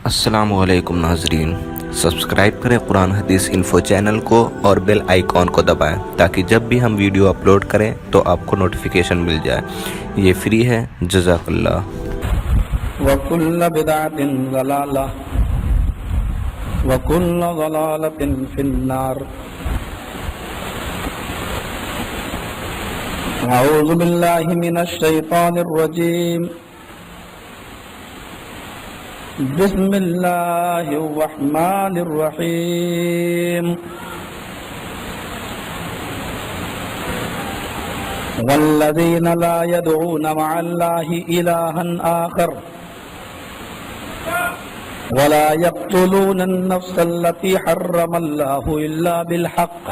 السلام علیکم ناظرین، سبسکرائب کریں قرآن حدیث انفو چینل کو اور بیل آئیکن کو دبائیں تاکہ جب بھی ہم ویڈیو اپلوڈ کریں تو آپ کو نوٹیفیکیشن مل جائے۔ یہ فری ہے، جزاک اللہ۔ وَكُلَّ بِدْعَةٍ ضَلَالَةٍ وَكُلَّ ضَلَالَةٍ فِي النَّارِ۔ أعوذ بالله من الشيطان الرجيم، بسم الله الرحمن الرحيم۔ والذين لا يدعون مع الله إلها آخر ولا يقتلون النفس التي حرم الله إلا بالحق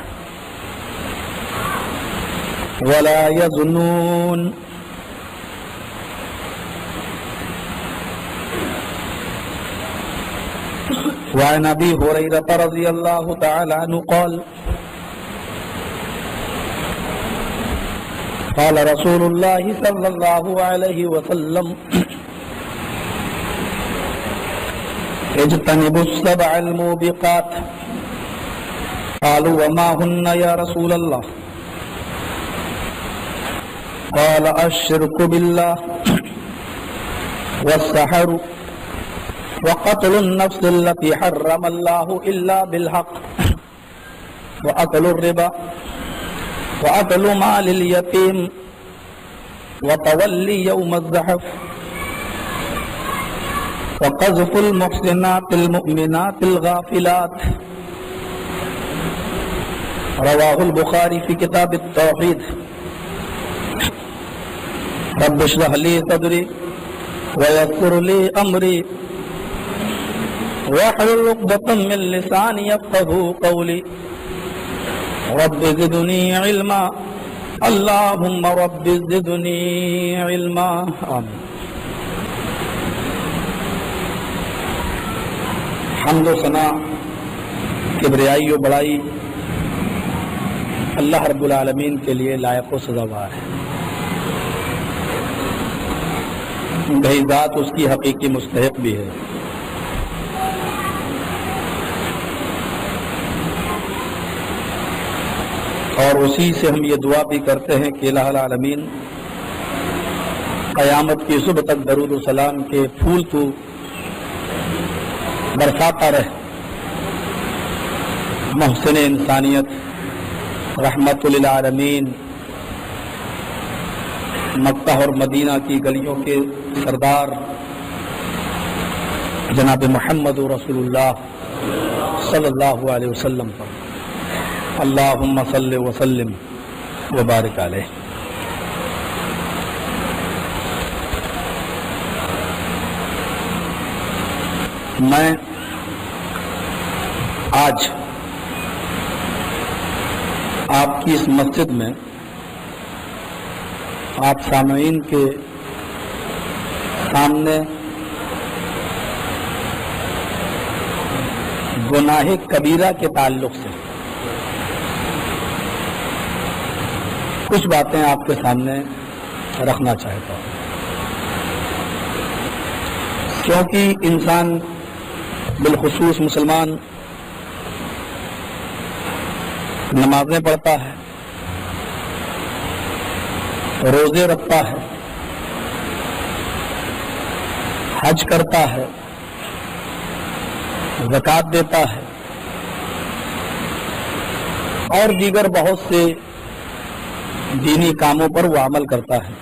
ولا يزنون۔ وعن أبي هريرة رضي الله تعالى عنه قال قال رسول الله صلى الله عليه وسلم اجتنبوا السبع الموبقات۔ قالوا وما هن يا رسول الله؟ قال الشرك بالله والسحر وقتل النفس التي حرم الله إلا بالحق وأكل الربا وأكل مال اليتيم وتولي يوم الزحف وقذف المحسنات المؤمنات الغافلات۔ رواه البخاري في كتاب التوحيد۔ رب اشرح لي صدري ويسر لي أمري واحلل عقدة من لساني يفقهوا قولي۔ رب زدني علما، اللهم رب زدني علما، آمین۔ حمد و ثنا، کبریائی و بڑائی اللہ رب العالمین کے لیے لائق و سزاوار ہے۔ وہی ذات اس کی حقیقی مستحق بھی ہے۔ اور اسی سے ہم یہ دعا بھی کرتے ہیں کہ الہ العالمین قیامت کی صبح تک درود و سلام کے پھول تو برساتا رہے۔ محسن انسانیت، رحمت للعالمین، مکہ اور مدینہ کی گلیوں کے سردار جناب محمد رسول اللہ صلی اللہ علیہ وسلم پر اللہم صلی وسلم وبارک علیہ۔ میں آج آپ کی اس مسجد میں آپ سامعین کے سامنے گناہ کبیرہ کے تعلق سے کچھ باتیں آپ کے سامنے رکھنا چاہتا ہوں، کیونکہ انسان بالخصوص مسلمان نمازیں پڑھتا ہے، روزے رکھتا ہے، حج کرتا ہے، زکوٰۃ دیتا ہے اور دیگر بہت سے دینی کاموں پر وہ عمل کرتا ہے،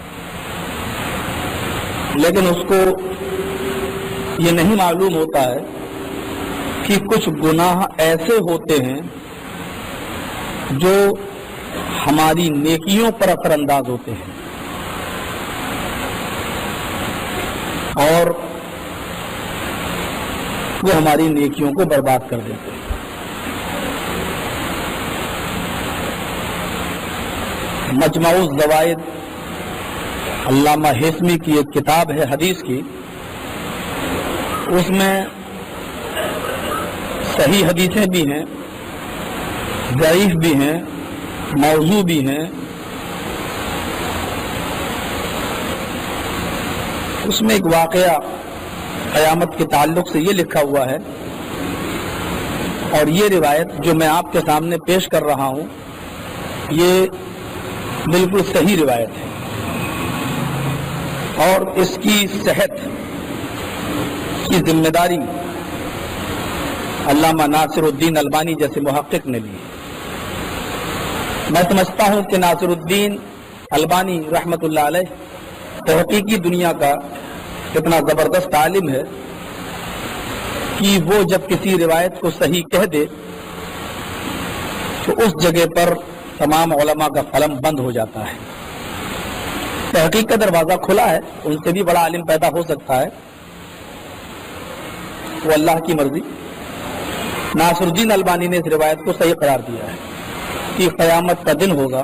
لیکن اس کو یہ نہیں معلوم ہوتا ہے کہ کچھ گناہ ایسے ہوتے ہیں جو ہماری نیکیوں پر اثر انداز ہوتے ہیں اور وہ ہماری نیکیوں کو برباد کر دیتے ہیں۔ مجمع الزوائد علامہ ہیثمی کی ایک کتاب ہے حدیث کی، اس میں صحیح حدیثیں بھی ہیں، ضعیف بھی ہیں، موضوع بھی ہیں۔ اس میں ایک واقعہ قیامت کے تعلق سے یہ لکھا ہوا ہے، اور یہ روایت جو میں آپ کے سامنے پیش کر رہا ہوں یہ بالکل صحیح روایت ہے، اور اس کی صحت کی ذمہ داری علامہ ناصر الدین البانی جیسے محقق نے لی۔ میں سمجھتا ہوں کہ ناصر الدین البانی رحمۃ اللہ علیہ تحقیقی دنیا کا اتنا زبردست عالم ہے کہ وہ جب کسی روایت کو صحیح کہہ دے تو اس جگہ پر تمام علماء کا قلم بند ہو جاتا ہے۔ تحقیق کا دروازہ کھلا ہے، ان سے بھی بڑا عالم پیدا ہو سکتا ہے، وہ اللہ کی مرضی۔ ناصر الدین البانی نے اس روایت کو صحیح قرار دیا ہے کہ قیامت کا دن ہوگا،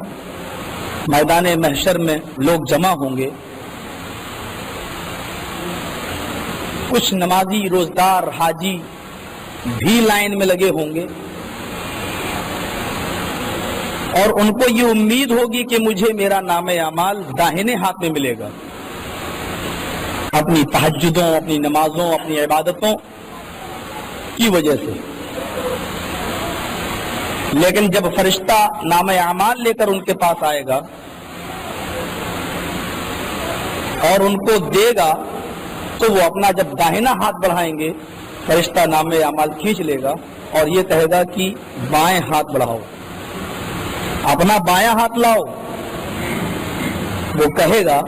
میدان محشر میں لوگ جمع ہوں گے، کچھ نمازی روزدار حاجی بھی لائن میں لگے ہوں گے، اور ان کو یہ امید ہوگی کہ مجھے میرا نام اعمال داہنے ہاتھ میں ملے گا، اپنی تہجدوں، اپنی نمازوں، اپنی عبادتوں کی وجہ سے۔ لیکن جب فرشتہ نام اعمال لے کر ان کے پاس آئے گا اور ان کو دے گا تو وہ اپنا جب داہنا ہاتھ بڑھائیں گے فرشتہ نام اعمال کھینچ لے گا اور یہ کہے گا کہ بائیں ہاتھ بڑھاؤ، اپنا بایاں ہاتھ لاؤ۔ وہ کہے گا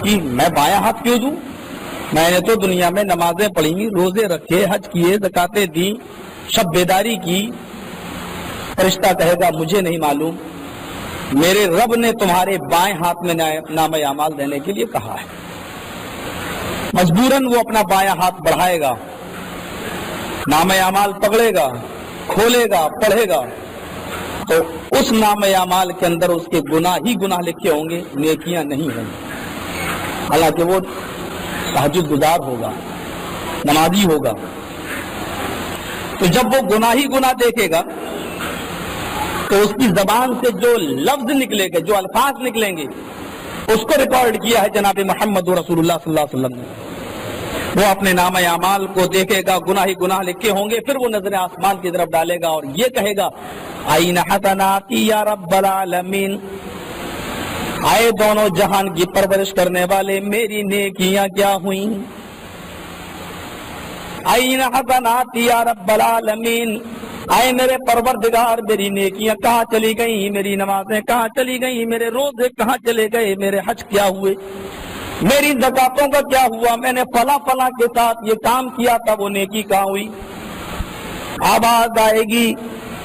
کہ میں بایاں ہاتھ کیوں دوں، میں نے تو دنیا میں نمازیں پڑھی، روزے رکھے، حج کیے، زکاتیں دی، شب بیداری کی۔ فرشتہ کہے گا مجھے نہیں معلوم، میرے رب نے تمہارے بائیں ہاتھ میں نام اعمال دینے کے لیے کہا ہے۔ مجبوراً وہ اپنا بایاں ہاتھ بڑھائے گا، نام اعمال پکڑے گا، کھولے گا، پڑھے گا، تو اس نام اعمال کے اندر اس کے گناہ ہی گناہ لکھے ہوں گے، نیکیاں نہیں ہوں گی، حالانکہ وہ تہجد گزار ہوگا، نمازی ہوگا۔ تو جب وہ گناہ ہی گناہ دیکھے گا تو اس کی زبان سے جو لفظ نکلے گا، جو الفاظ نکلیں گے، اس کو ریکارڈ کیا ہے جناب محمد رسول اللہ صلی اللہ علیہ وسلم نے۔ وہ اپنے نام اعمال کو دیکھے گا، گناہ ہی گناہ لکھے ہوں گے، پھر وہ نظر آسمان کی طرف ڈالے گا اور یہ کہے گا آئین حسناتی یا رب العالمین، آئے دونوں جہان کی پرورش کرنے والے میری نیکیاں کیا ہوئیں، آئین حسناتی یا رب العالمین، آئے میرے پروردگار میری نیکیاں کہاں چلی گئیں، میری نمازیں کہاں چلی گئیں، میرے روزے کہاں چلے گئے، میرے حج کیا ہوئے، میری زکاتوں کا کیا ہوا، میں نے فلاں فلاں کے ساتھ یہ کام کیا تھا، وہ نیکی کہاں ہوئی۔ آواز آئے گی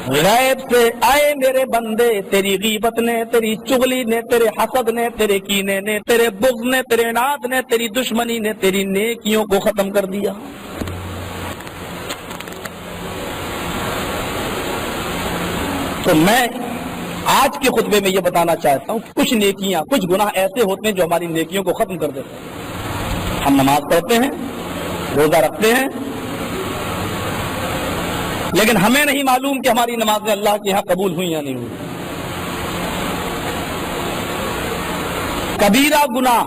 غیب سے، آئے میرے بندے، تیری غیبت نے، تیری چغلی نے، تیرے حسد نے، تیرے کینے نے، تیرے بغض نے، تیرے عناد نے، تیری دشمنی نے تیری نیکیوں کو ختم کر دیا۔ تو میں آج کے خطبے میں یہ بتانا چاہتا ہوں کہ کچھ نیکیاں، کچھ گناہ ایسے ہوتے ہیں جو ہماری نیکیوں کو ختم کر دیتے ہیں۔ ہم نماز پڑھتے ہیں، روزہ رکھتے ہیں، لیکن ہمیں نہیں معلوم کہ ہماری نمازیں اللہ کے یہاں قبول ہوئی یا نہیں ہوئی۔ کبیرہ گناہ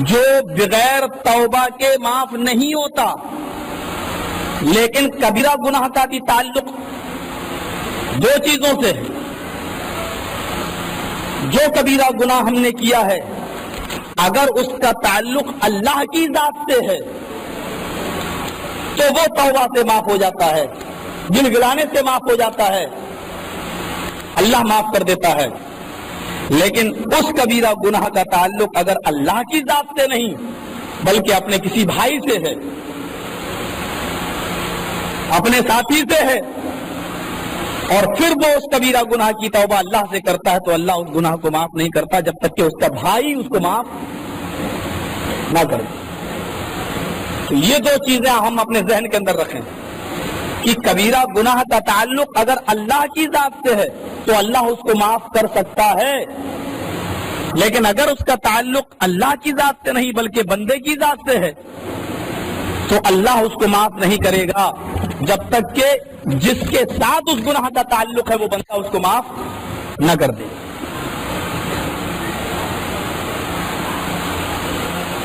جو بغیر توبہ کے معاف نہیں ہوتا، لیکن کبیرہ گناہ کا بھی تعلق دو چیزوں سے ہے۔ جو کبیرہ گناہ ہم نے کیا ہے اگر اس کا تعلق اللہ کی ذات سے ہے تو وہ توبہ سے معاف ہو جاتا ہے، گڑگڑانے سے معاف ہو جاتا ہے، اللہ معاف کر دیتا ہے۔ لیکن اس کبیرہ گناہ کا تعلق اگر اللہ کی ذات سے نہیں بلکہ اپنے کسی بھائی سے ہے، اپنے ساتھی سے ہے، اور پھر وہ اس کبیرہ گناہ کی توبہ اللہ سے کرتا ہے تو اللہ اس گناہ کو معاف نہیں کرتا جب تک کہ اس کا بھائی اس کو معاف نہ کرے۔ تو یہ دو چیزیں ہم اپنے ذہن کے اندر رکھیں کہ کبیرہ گناہ کا تعلق اگر اللہ کی ذات سے ہے تو اللہ اس کو معاف کر سکتا ہے، لیکن اگر اس کا تعلق اللہ کی ذات سے نہیں بلکہ بندے کی ذات سے ہے تو اللہ اس کو معاف نہیں کرے گا جب تک کہ جس کے ساتھ اس گناہ کا تعلق ہے وہ بندہ اس کو معاف نہ کر دے۔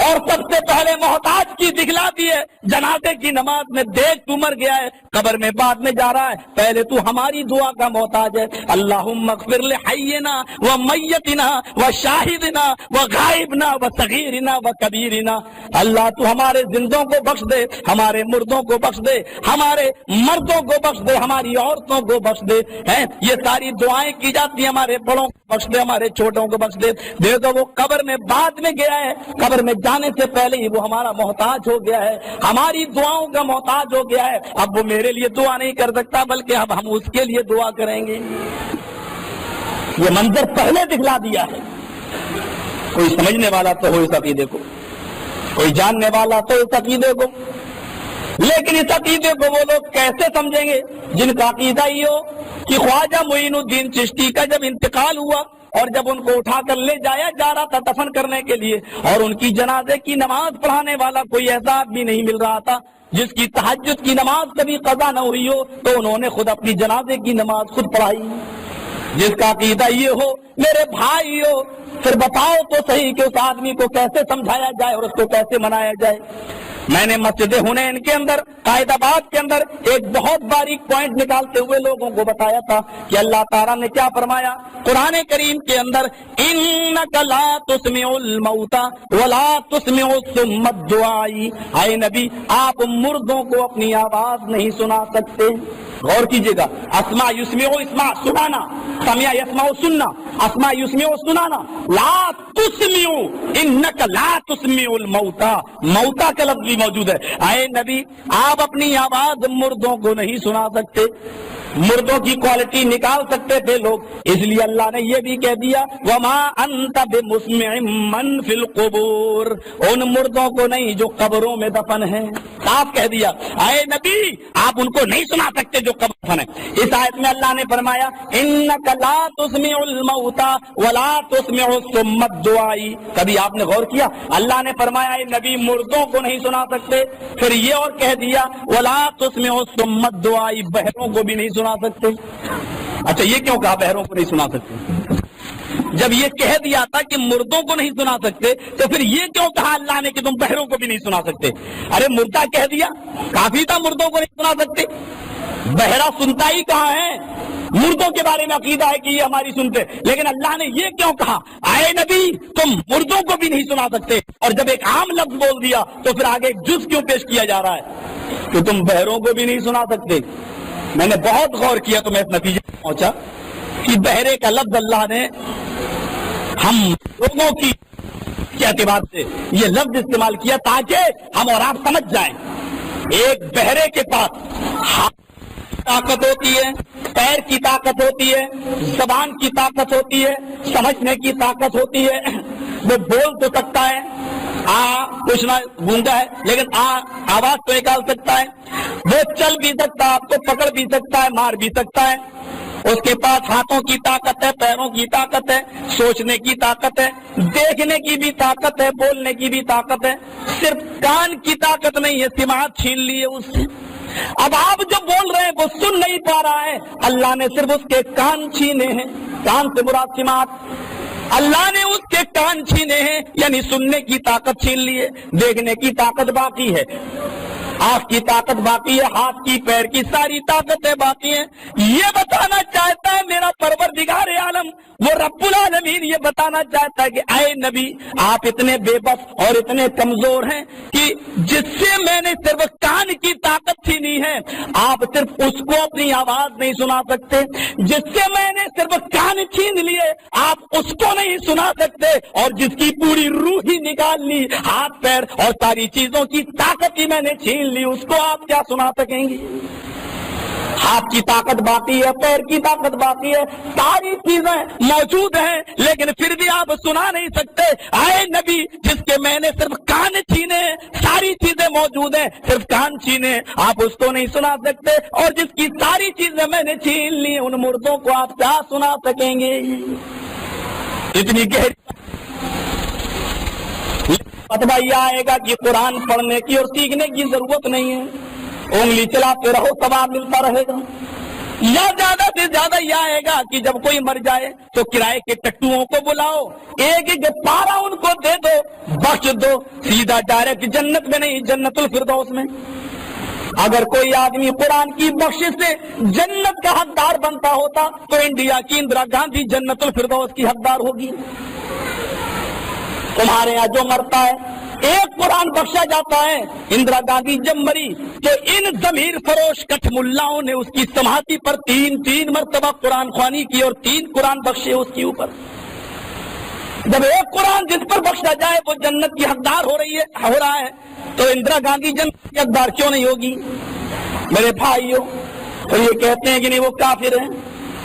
اور سب سے پہلے محتاج کی دکھلا دی ہے جنازے کی نماز میں. دیکھ تو مر گیا ہے, قبر میں بعد میں جا رہا ہے, پہلے تو ہماری دعا کا محتاج ہے. اللہم اغفر لحینا و میتنا و شاہدنا و غائبنا و صغیرنا و کبیرنا. اللہ تو ہمارے زندوں کو بخش دے, ہمارے مردوں کو بخش دے, ہمارے مردوں کو بخش دے, ہماری عورتوں کو بخش دے. یہ ساری دعائیں کی جاتی ہیں, ہمارے بڑوں کو بخش دے, ہمارے چھوٹوں کو بخش دے. دیکھو وہ قبر میں بعد میں گیا ہے, قبر میں جانے سے پہلے ہی وہ ہمارا محتاج ہو گیا ہے, ہماری دعاؤں کا محتاج ہو گیا ہے. اب وہ میرے لیے دعا نہیں کر سکتا, بلکہ اب ہم اس کے لیے دعا کریں گے. یہ منظر پہلے دکھلا دیا ہے. کوئی سمجھنے والا تو ہو اس عقیدے کو, کوئی جاننے والا تو اس عقیدے کو. لیکن اس عقیدے کو وہ لوگ کیسے سمجھیں گے جن کا عقیدہ یہ ہو کہ خواجہ معین الدین چشتی کا جب انتقال ہوا اور جب ان کو اٹھا کر لے جایا جا رہا تھا دفن کرنے کے لیے, اور ان کی جنازے کی نماز پڑھانے والا کوئی ایسا آدمی نہیں مل رہا تھا جس کی تہجد کی نماز کبھی قضا نہ ہوئی ہو, تو انہوں نے خود اپنی جنازے کی نماز خود پڑھائی. جس کا عقیدہ یہ ہو میرے بھائی ہو, پھر بتاؤ تو صحیح کہ اس آدمی کو کیسے سمجھایا جائے اور اس کو کیسے منایا جائے. میں نے مسجد حنین کے اندر, قائد آباد کے اندر ایک بہت باریک پوائنٹ نکالتے ہوئے لوگوں کو بتایا تھا کہ اللہ تعالیٰ نے کیا فرمایا قرآن کریم کے اندر, انک لا تسمع الموتى ولا تسمع الصم الدعاء. اے نبی آپ مردوں کو اپنی آواز نہیں سنا سکتے. غور کیجئے گا, اسمع یسمع اسمع سنانا, سمع یسمع سننا, اسمع یسمع سنانا, لا تسمع انک لا تسمع الموتى. موتا کا لفظ بھی موجود ہے. اے نبی آپ اپنی آواز مردوں کو نہیں سنا سکتے. مردوں کی کوالٹی نکال سکتے تھے لوگ, اس لیے اللہ نے یہ بھی کہہ دیا وما انت بمسمع من فی القبور. ان مردوں کو نہیں جو قبروں میں دفن ہیں. صاف کہہ دیا اے نبی آپ ان کو نہیں سنا سکتے جو قبر دفن ہے. اس آیت میں اللہ نے فرمایا انک لا تسمع الموتى ولا تسمع الصم الدعاء. کبھی آپ نے غور کیا, اللہ نے فرمایا اے نبی مردوں کو نہیں سنا سکتے, پھر یہ اور کہہ دیا ولا تسمع الصم الدعاء, بہروں کو بھی نہیں سنا سکتے. اچھا یہ کیوں کہا بہروں کو نہیں سنا سکتے؟ جب یہ کہہ دیا تھا کہ مردوں کو نہیں سنا سکتے تو پھر یہ کیوں کہا اللہ نے کہ تم بہروں کو بھی نہیں سنا سکتے؟ ارے مردہ کہہ دیا, کافی تھا مردوں کو نہیں سنا سکتے. بہرا سنتا ہی کہاں ہے؟ مردوں کے بارے میں عقیدہ ہے کہ یہ ہماری سنتے, لیکن اللہ نے یہ کیوں کہا اے نبی تم مردوں کو بھی نہیں سنا سکتے, اور جب ایک عام لفظ بول دیا تو پھر آگے ایک جز کیوں پیش کیا جا رہا ہے کہ تم بہروں کو بھی نہیں سنا سکتے؟ میں نے بہت غور کیا تو میں اس نتیجے پر پہنچا کہ بہرے کا لفظ اللہ نے ہم لوگوں کی اعتبار سے یہ لفظ استعمال کیا تاکہ ہم اور آپ سمجھ جائیں. ایک بہرے کے پاس ہاتھ کی طاقت ہوتی ہے, پیر کی طاقت ہوتی ہے, زبان کی طاقت ہوتی ہے, سمجھنے کی طاقت ہوتی ہے. وہ بول تو سکتا ہے, کچھ نہ گونگا ہے لیکن آواز تو نکال سکتا ہے. وہ چل بھی سکتا ہے, آپ کو پکڑ بھی سکتا ہے, مار بھی سکتا ہے. اس کے پاس ہاتھوں کی طاقت ہے, پیروں کی طاقت ہے, سوچنے کی طاقت ہے, دیکھنے کی بھی طاقت ہے, بولنے کی بھی طاقت ہے. صرف کان کی طاقت نہیں ہے, سماعت چھین لی ہے اس سے. اب آپ جو بول رہے ہیں وہ سن نہیں پا رہا ہے, اللہ نے صرف اس کے کان چھینے ہیں. کان سے مراد سماعت, اللہ نے اس کے کان چھینے ہیں, یعنی سننے کی طاقت چھین لی ہے. دیکھنے کی طاقت باقی ہے, آنکھ کی طاقت باقی ہے, ہاتھ کی پیر کی ساری طاقتیں باقی ہیں. یہ بتانا چاہتا ہے میرا پروردگار عالم وہ رب العالمین یہ بتانا چاہتا ہے کہ اے نبی آپ اتنے بے بس اور اتنے کمزور ہیں کہ جس سے میں نے صرف کان کی طاقت چھینی ہے آپ صرف اس کو اپنی آواز نہیں سنا سکتے. جس سے میں نے صرف کان چھین لیے آپ اس کو نہیں سنا سکتے, اور جس کی پوری روح ہی نکال لی, ہاتھ پیر اور ساری چیزوں کی طاقت ہی میں نے چھین لی, اس کو آپ کیا سنا سکیں گے؟ ہاتھ کی طاقت باقی ہے, پیر کی طاقت باقی ہے, ساری چیزیں موجود ہیں, لیکن پھر بھی آپ سنا نہیں سکتے. اے نبی جس کے میں نے صرف کان چھینے, ساری چیزیں موجود ہیں, صرف کان چھینے, آپ اس کو نہیں سنا سکتے, اور جس کی ساری چیزیں میں نے چھین لی ان مردوں کو آپ کیا سنا سکیں گے؟ اتنی گہری فتویٰ یہ آئے گا کہ قرآن پڑھنے کی اور سیکھنے کی ضرورت نہیں ہے, انگلی چلاتے رہو ثواب ملتا رہے گا. یا زیادہ سے زیادہ یہ آئے گا کہ جب کوئی مر جائے تو کرائے کے ٹٹوؤں کو بلاؤ، ایک ایک پارا ان کو دے دو، بخش دو، سیدھا ڈائریکٹ جنت میں نہیں جنت الفردوس میں۔ اگر کوئی آدمی قرآن کی بخشش سے جنت کا حقدار بنتا ہوتا تو انڈیا کی اندرا گاندھی جنت الفردوس کی حقدار ہوگی۔ تمہارے یہاں جو مرتا ہے ایک قرآن بخشا جاتا ہے، اندرا گاندھی جب مری تو ان ضمیر فروش کٹھ ملاؤں نے اس کی سماعتی پر تین مرتبہ قرآن خوانی کی اور 3 قرآن بخشے اس کے اوپر۔ جب ایک قرآن جس پر بخشا جائے وہ جنت کی حقدار ہو رہا ہے تو اندرا گاندھی جنت کی حقدار کیوں نہیں ہوگی؟ میرے بھائیوں، تو یہ کہتے ہیں کہ نہیں وہ کافر ہیں،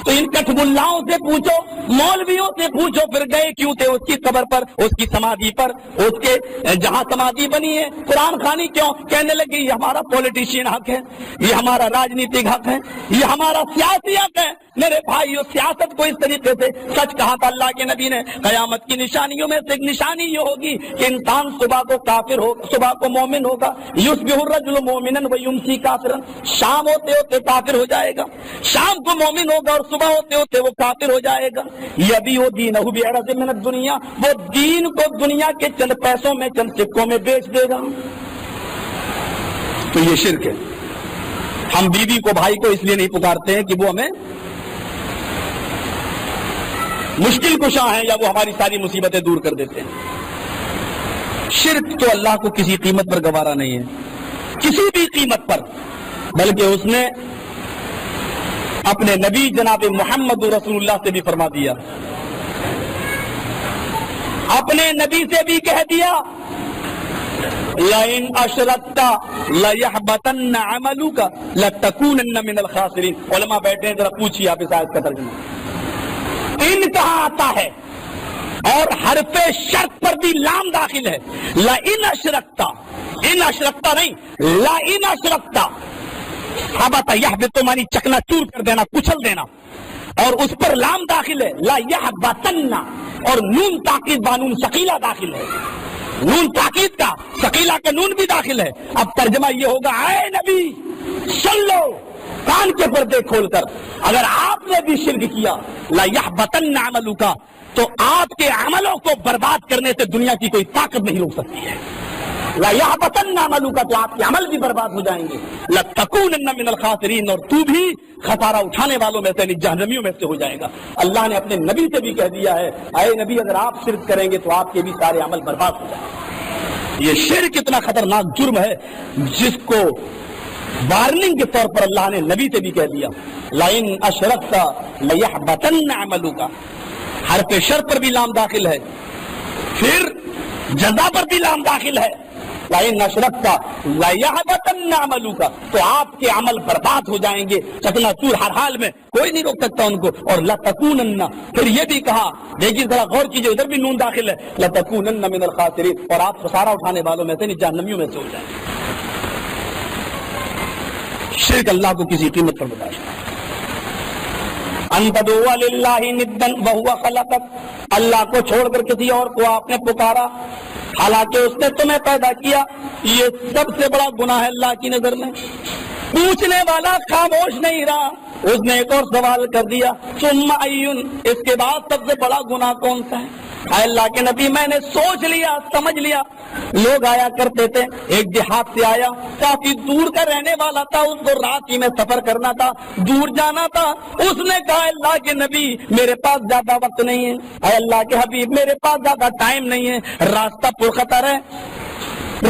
تو ان کٹھ ملاؤں سے پوچھو، مولویوں سے پوچھو پھر گئے کیوں تھے اس کی قبر پر، اس کی سمادھی پر، اس کے جہاں سمادھی بنی ہے قرآن خوانی کیوں؟ کہنے لگے یہ ہمارا پولیٹیشین حق ہے، یہ ہمارا راجنیتک حق ہے، یہ ہمارا سیاسی حق ہے۔ میرے بھائیو، سیاست کو اس طریقے سے سچ کہا تھا اللہ کے نبی نے، قیامت کی نشانیوں میں سے ایک نشانی یہ ہوگی کہ انسان صبح کو کافر ہوگا، صبح کو مومن ہوگا، یصبح الرجل مومنا ویمسی کافرا، شام ہوتے ہوتے کافر ہو جائے گا، شام کو مومن ہوگا اور صبح ہوتے ہوتے وہ کافر ہو جائے گا۔ یبیع دینہ بعرض من الدنیا، وہ دین کو دنیا کے چند پیسوں میں، چند سکوں میں بیچ دے گا۔ تو یہ شرک ہے۔ ہم بیوی کو بھائی کو اس لیے نہیں پکارتے ہیں کہ وہ ہمیں مشکل کشا ہیں یا وہ ہماری ساری مصیبتیں دور کر دیتے ہیں۔ شرک تو اللہ کو کسی قیمت پر گوارا نہیں ہے، کسی بھی قیمت پر، بلکہ اس نے اپنے نبی جناب محمد رسول اللہ سے بھی فرما دیا، اپنے نبی سے بھی کہہ دیا لَإِنْ أَشْرَكْتَ لَيَحْبَطَنَّ عَمَلُكَ لَتَكُونَنَّ مِنَ الْخَاسِرِينَ۔ علماء بیٹھے ہیں، ذرا پوچھیے آپ اس آیت کا ترجمہ۔ ان کہاں آتا ہے اور حرف شرط پر بھی لام داخل ہے، لَإِنْ أَشْرَكْتَ، ان اشرکتا نہیں، لَإِنْ أَشْرَكْتَ، حبط یحبط مانی چکنا چور کر دینا، کچل دینا، اور اس پر لام داخل ہے لَيَحْبَطَنَّ، اور نون تاکید بانون ثقیلہ داخل ہے، نون تاکید کا ثقیلہ کا نون بھی داخل ہے۔ اب ترجمہ یہ ہوگا، اے نبی سن لو کان کے پردے کھول کر، اگر آپ نے بھی شرک کیا لَيَحْبَطَنَّ عَمَلُكَ، تو آپ کے عملوں کو برباد کرنے سے دنیا کی کوئی طاقت نہیں روک سکتی ہے۔ لَيَحْبَطَنَّ عَمَلُكَ، تو آپ کے عمل بھی برباد ہو جائیں گے، لَتَكُونَنَّ مِنَ الْخَاسِرِينَ، اور تو بھی خسارہ اٹھانے والوں میں سے، جہنمیوں میں سے ہو جائے گا۔ اللہ نے اپنے نبی سے بھی کہہ دیا ہے، اے نبی اگر آپ شرک کریں گے تو آپ کے بھی سارے عمل برباد ہو جائیں گے۔ یہ شرک اتنا خطرناک جرم ہے جس کو وارننگ کے طور پر اللہ نے نبی سے بھی کہہ دیا، لَإِنْ أَشْرَكْتَ لَيَحْبَطَنَّ عَمَلُكَ، حرف شرط پر بھی لام داخل ہے، پھر جزا پر بھی لام داخل ہے، لَإِنْ أَشْرَكْتَ لَيَحْبَطَنَّ عَمَلُكَ، تو آپ کے عمل برباد ہو جائیں گے، چکنا چور ہر حال میں، کوئی نہیں روک سکتا ان کو۔ اور لَتَكُونَنَّ، پھر یہ بھی کہا، دیکھیے ذرا غور کیجئے، ادھر بھی نون داخل ہے، لَتَكُونَنَّ مِنَ الْخَاسِرِينَ، اور آپ خسارہ اٹھانے والوں میں سے، جہنمیوں میں سے ہو جائیں گے۔ شرک اللہ کو کسی قیمت پر برداشت نہیں۔ ان تدعوا للہ ندا وہو خلقک، اللہ کو چھوڑ کر کسی اور کو آپ نے پکارا حالانکہ اس نے تمہیں پیدا کیا، یہ سب سے بڑا گناہ ہے اللہ کی نظر میں۔ پوچھنے والا خاموش نہیں رہا، اس نے ایک اور سوال کر دیا، ثم ایون، اس کے بعد سب سے بڑا گناہ کون سا ہے؟ اے اللہ کے نبی میں نے سوچ لیا، سمجھ لیا۔ لوگ آیا کرتے تھے، ایک دیہات سے آیا، کافی دور کا رہنے والا تھا، اس کو رات ہی میں سفر کرنا تھا، دور جانا تھا، اس نے کہا اللہ کے نبی میرے پاس زیادہ وقت نہیں ہے، اے اللہ کے حبیب میرے پاس زیادہ ٹائم نہیں ہے، راستہ پرخطر ہے،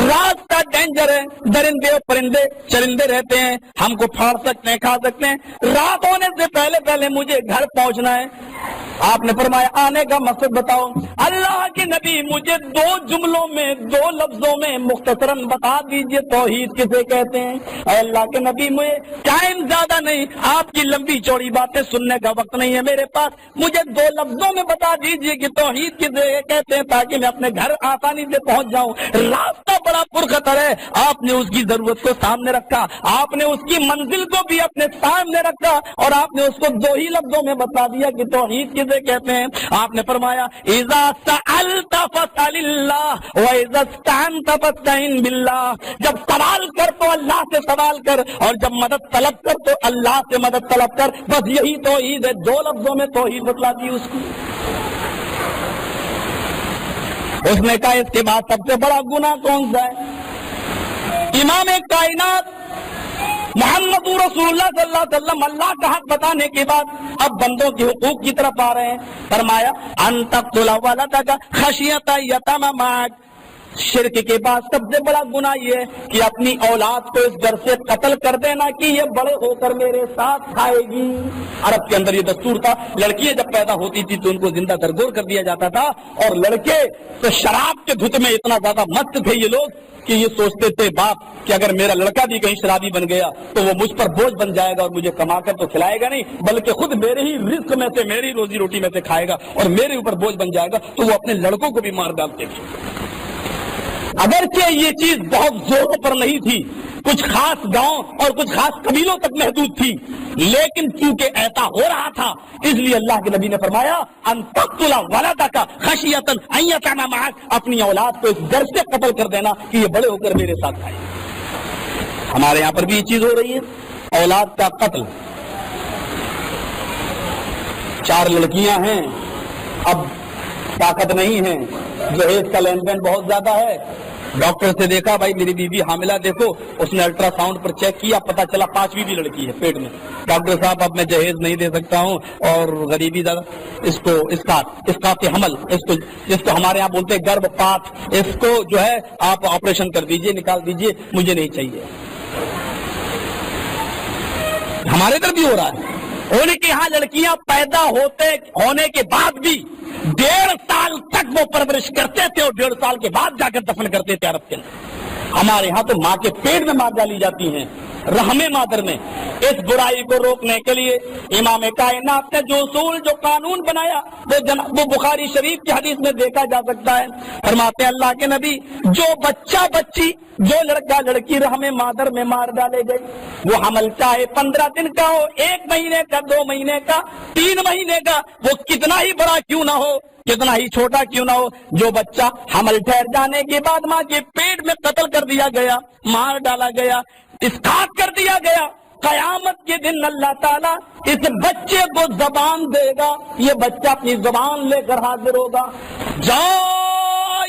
راستہ ڈینجر ہے، درندے اور پرندے چرندے رہتے ہیں، ہم کو پھاڑ سکتے ہیں، کھا سکتے ہیں، رات ہونے سے پہلے مجھے گھر پہنچنا ہے۔ آپ نے فرمایا آنے کا مقصد بتاؤ۔ اللہ کے نبی مجھے 2 جملوں میں 2 لفظوں میں مختصراً بتا دیجئے توحید کسے کہتے ہیں۔ اے اللہ کے نبی مجھے ٹائم زیادہ نہیں، آپ کی لمبی چوڑی باتیں سننے کا وقت نہیں ہے میرے پاس، مجھے 2 لفظوں میں بتا دیجئے کہ توحید کسے کہتے ہیں تاکہ میں اپنے گھر آسانی سے پہنچ جاؤں۔ راستہ بڑا پرخطر ہے، آپ نے اس کی ضرورت کو سامنے رکھا، آپ نے اس کی منزل کو بھی اپنے سامنے رکھا، اور آپ نے اس کو 2 ہی لفظوں میں بتا دیا کہ توحید کسے کہتے ہیں۔ آپ نے فرمایا اذا اذا سألت فاسأل اللہ واذا استعنت فاستعن باللہ. جب سوال کر تو اللہ سے سوال کر اور جب مدد طلب کر تو اللہ سے مدد طلب کر. بس یہی توحید ہے. 2 لفظوں میں توحید بتلا دی اس کی. اس نے کہا اس کے بعد سب سے بڑا گناہ کون سا ہے؟ امام کائنات محمد رسول اللہ صلی اللہ علیہ وسلم اللہ کا حق بتانے کے بعد اب بندوں کے حقوق کی طرف آ رہے ہیں. فرمایا ان تقتل ولدک خشیۃ یتیم معک. شرک کے بعد سب سے بڑا گناہ یہ ہے کہ اپنی اولاد کو اس ڈر سے قتل کر دینا کہ یہ بڑے ہو کر میرے ساتھ کھائے گی. عرب کے اندر یہ دستور تھا. لڑکیاں جب پیدا ہوتی تھی تو ان کو زندہ درگور کر دیا جاتا تھا اور لڑکے تو شراب کے دھت میں اتنا زیادہ مست تھے یہ لوگ کہ یہ سوچتے تھے باپ کہ اگر میرا لڑکا بھی کہیں شرابی بن گیا تو وہ مجھ پر بوجھ بن جائے گا اور مجھے کما کر تو کھلائے گا نہیں بلکہ خود میرے ہی رزق میں سے میری روزی روٹی میں سے کھائے گا اور میرے اوپر بوجھ بن جائے گا. تو وہ اپنے لڑکوں کو بھی مار ڈالتے تھے. اگرچہ یہ چیز بہت زوروں پر نہیں تھی, کچھ خاص گاؤں اور کچھ خاص قبیلوں تک محدود تھی, لیکن چونکہ ایسا ہو رہا تھا اس لیے اللہ کے نبی نے فرمایا ان تقتل ولدک خشیۃ ان یتیم معک. اپنی اولاد کو اس ڈر سے قتل کر دینا کہ یہ بڑے ہو کر میرے ساتھ کھائے. ہمارے یہاں پر بھی یہ چیز ہو رہی ہے, اولاد کا قتل. 4 لڑکیاں ہیں, اب طاقت نہیں ہے, جہیز کا لین دین بہت زیادہ ہے. ڈاکٹر سے دیکھا بھائی میری بیوی حاملہ دیکھو, اس نے الٹرا ساؤنڈ پر چیک کیا, پتا چلا 5ویں بھی لڑکی ہے پیٹ میں. ڈاکٹر صاحب اب میں جہیز نہیں دے سکتا ہوں اور غریبی زیادہ, اس کو اسقاط حمل, اس کو ہمارے یہاں بولتے ہیں گربھ پات, اس کو جو ہے آپ آپریشن کر دیجئے, نکال دیجئے, مجھے نہیں چاہیے. ہمارے ادھر بھی ہو رہا ہے. ان کے یہاں لڑکیاں پیدا ہونے کے بعد بھی 1.5 سال تک وہ پرورش کرتے تھے اور 1.5 سال کے بعد جا کر دفن کرتے تھے عرب کے اندر. ہمارے یہاں تو ماں کے پیٹ میں مار ڈالی جاتی ہیں, رحم مادر میں. اس برائی کو روکنے کے لیے امام کائنات نے جو اصول جو قانون بنایا وہ بخاری شریف کی حدیث میں دیکھا جا سکتا ہے. فرماتے ہیں اللہ کے نبی جو بچہ بچی, جو لڑکا لڑکی رحم مادر میں مار ڈالے گئے, وہ حمل چاہے 15 دن کا ہو, 1 مہینے کا, 2 مہینے کا, 3 مہینے کا, وہ کتنا ہی بڑا کیوں نہ ہو, کتنا ہی چھوٹا کیوں نہ ہو, جو بچہ حمل ٹھہر جانے کے بعد ماں کے پیٹ میں قتل کر دیا گیا, مار ڈالا گیا, اسقاط کر دیا گیا, قیامت کے دن اللہ تعالیٰ اس بچے کو زبان دے گا. یہ بچہ اپنی زبان لے کر حاضر ہوگا. جا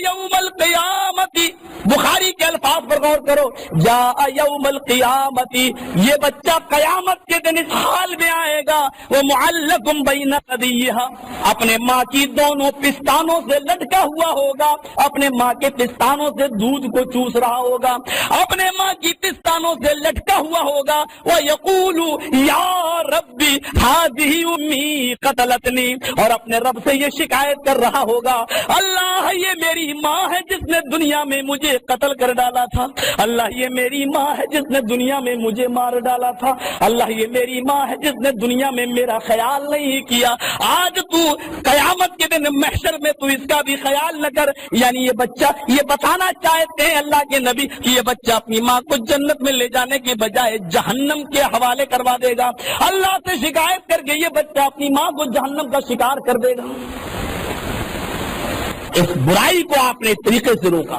یوم القیامتی, بخاری کے الفاظ پر غور کرو, جا یوم القیامتی, یہ بچہ قیامت کے دن اس حال میں آئے گا, وہ معلق بین ثدیہا, اپنے ماں کی دونوں پستانوں سے لٹکا ہوا ہوگا, اپنے ماں کے پستانوں سے دودھ کو چوس رہا ہوگا, اپنے ماں کی پستانوں سے لٹکا ہوا ہوگا. وَيَقُولُ یا ربی ہذہ امی قتلتنی, اور اپنے رب سے یہ شکایت کر رہا ہوگا, اللہ یہ میری ماں ہے جس نے دنیا میں مجھے قتل کر ڈالا تھا, اللہ یہ میری ماں ہے جس نے دنیا میں مجھے مار ڈالا تھا, اللہ یہ میری ماں ہے جس نے دنیا میں میرا خیال نہیں کیا. آج تو قیامت کے دن محشر میں تو اس کا بھی خیال نہ کر. یعنی یہ بچہ یہ بتانا چاہتے ہیں اللہ کے نبی کہ یہ بچہ اپنی ماں کو جنت میں لے جانے کے بجائے جہنم کے حوالے کروا دے گا. اللہ سے شکایت کر کے یہ بچہ اپنی ماں کو جہنم کا شکار کر دے گا. اس برائی کو آپ نے اس طریقے سے روکا.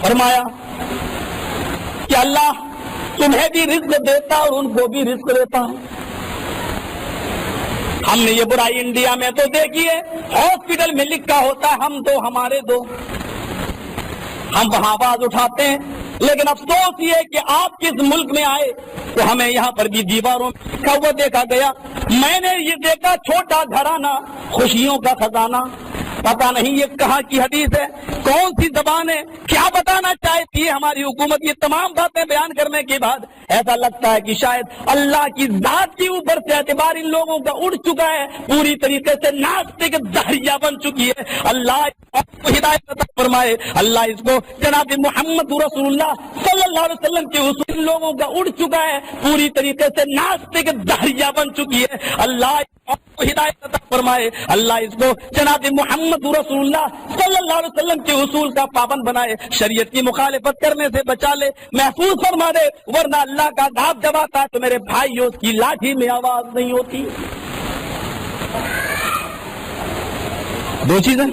فرمایا کہ اللہ تمہیں بھی رزق دیتا اور ان کو بھی رزق دیتا ہے. ہم نے یہ برائی انڈیا میں تو دیکھی ہے, ہاسپٹل میں لکھا ہوتا ہے ہم دو ہمارے دو, ہم وہاں آواز اٹھاتے ہیں, لیکن افسوس یہ کہ آپ کس ملک میں آئے تو ہمیں یہاں پر بھی دیواروں کا وہ دیکھا گیا. میں نے یہ دیکھا چھوٹا گھرانہ خوشیوں کا خزانہ. پتہ نہیں یہ کہاں کی حدیث ہے, کون سی زبان ہے, کیا بتانا چاہتی ہے ہماری حکومت. یہ تمام باتیں بیان کرنے کے بعد ایسا لگتا ہے کہ شاید اللہ کی ذات کے اوپر سے اعتبار ان لوگوں کا اڑ چکا ہے, پوری طریقے سے ناستک دہریہ بن چکی ہے. اللہ کو ہدایت عطا فرمائے, اللہ اس کو جناب محمد رسول اللہ صلی اللہ علیہ وسلم کے اصول لوگوں کا اڑ چکا ہے, پوری طریقے سے ناستک دہریہ بن چکی ہے. اللہ کو ہدایت عطا فرمائے, اللہ اس کو جناب محمد رسول اللہ صلی اللہ علیہ وسلم کے اصول کا پابند بنائے, شریعت کی مخالفت کرنے سے بچا لے, محفوظ فرما دے, ورنہ اللہ کا عذاب جب آتا تو میرے بھائیوں اس کی لاٹھی میں آواز نہیں ہوتی. دو چیزیں،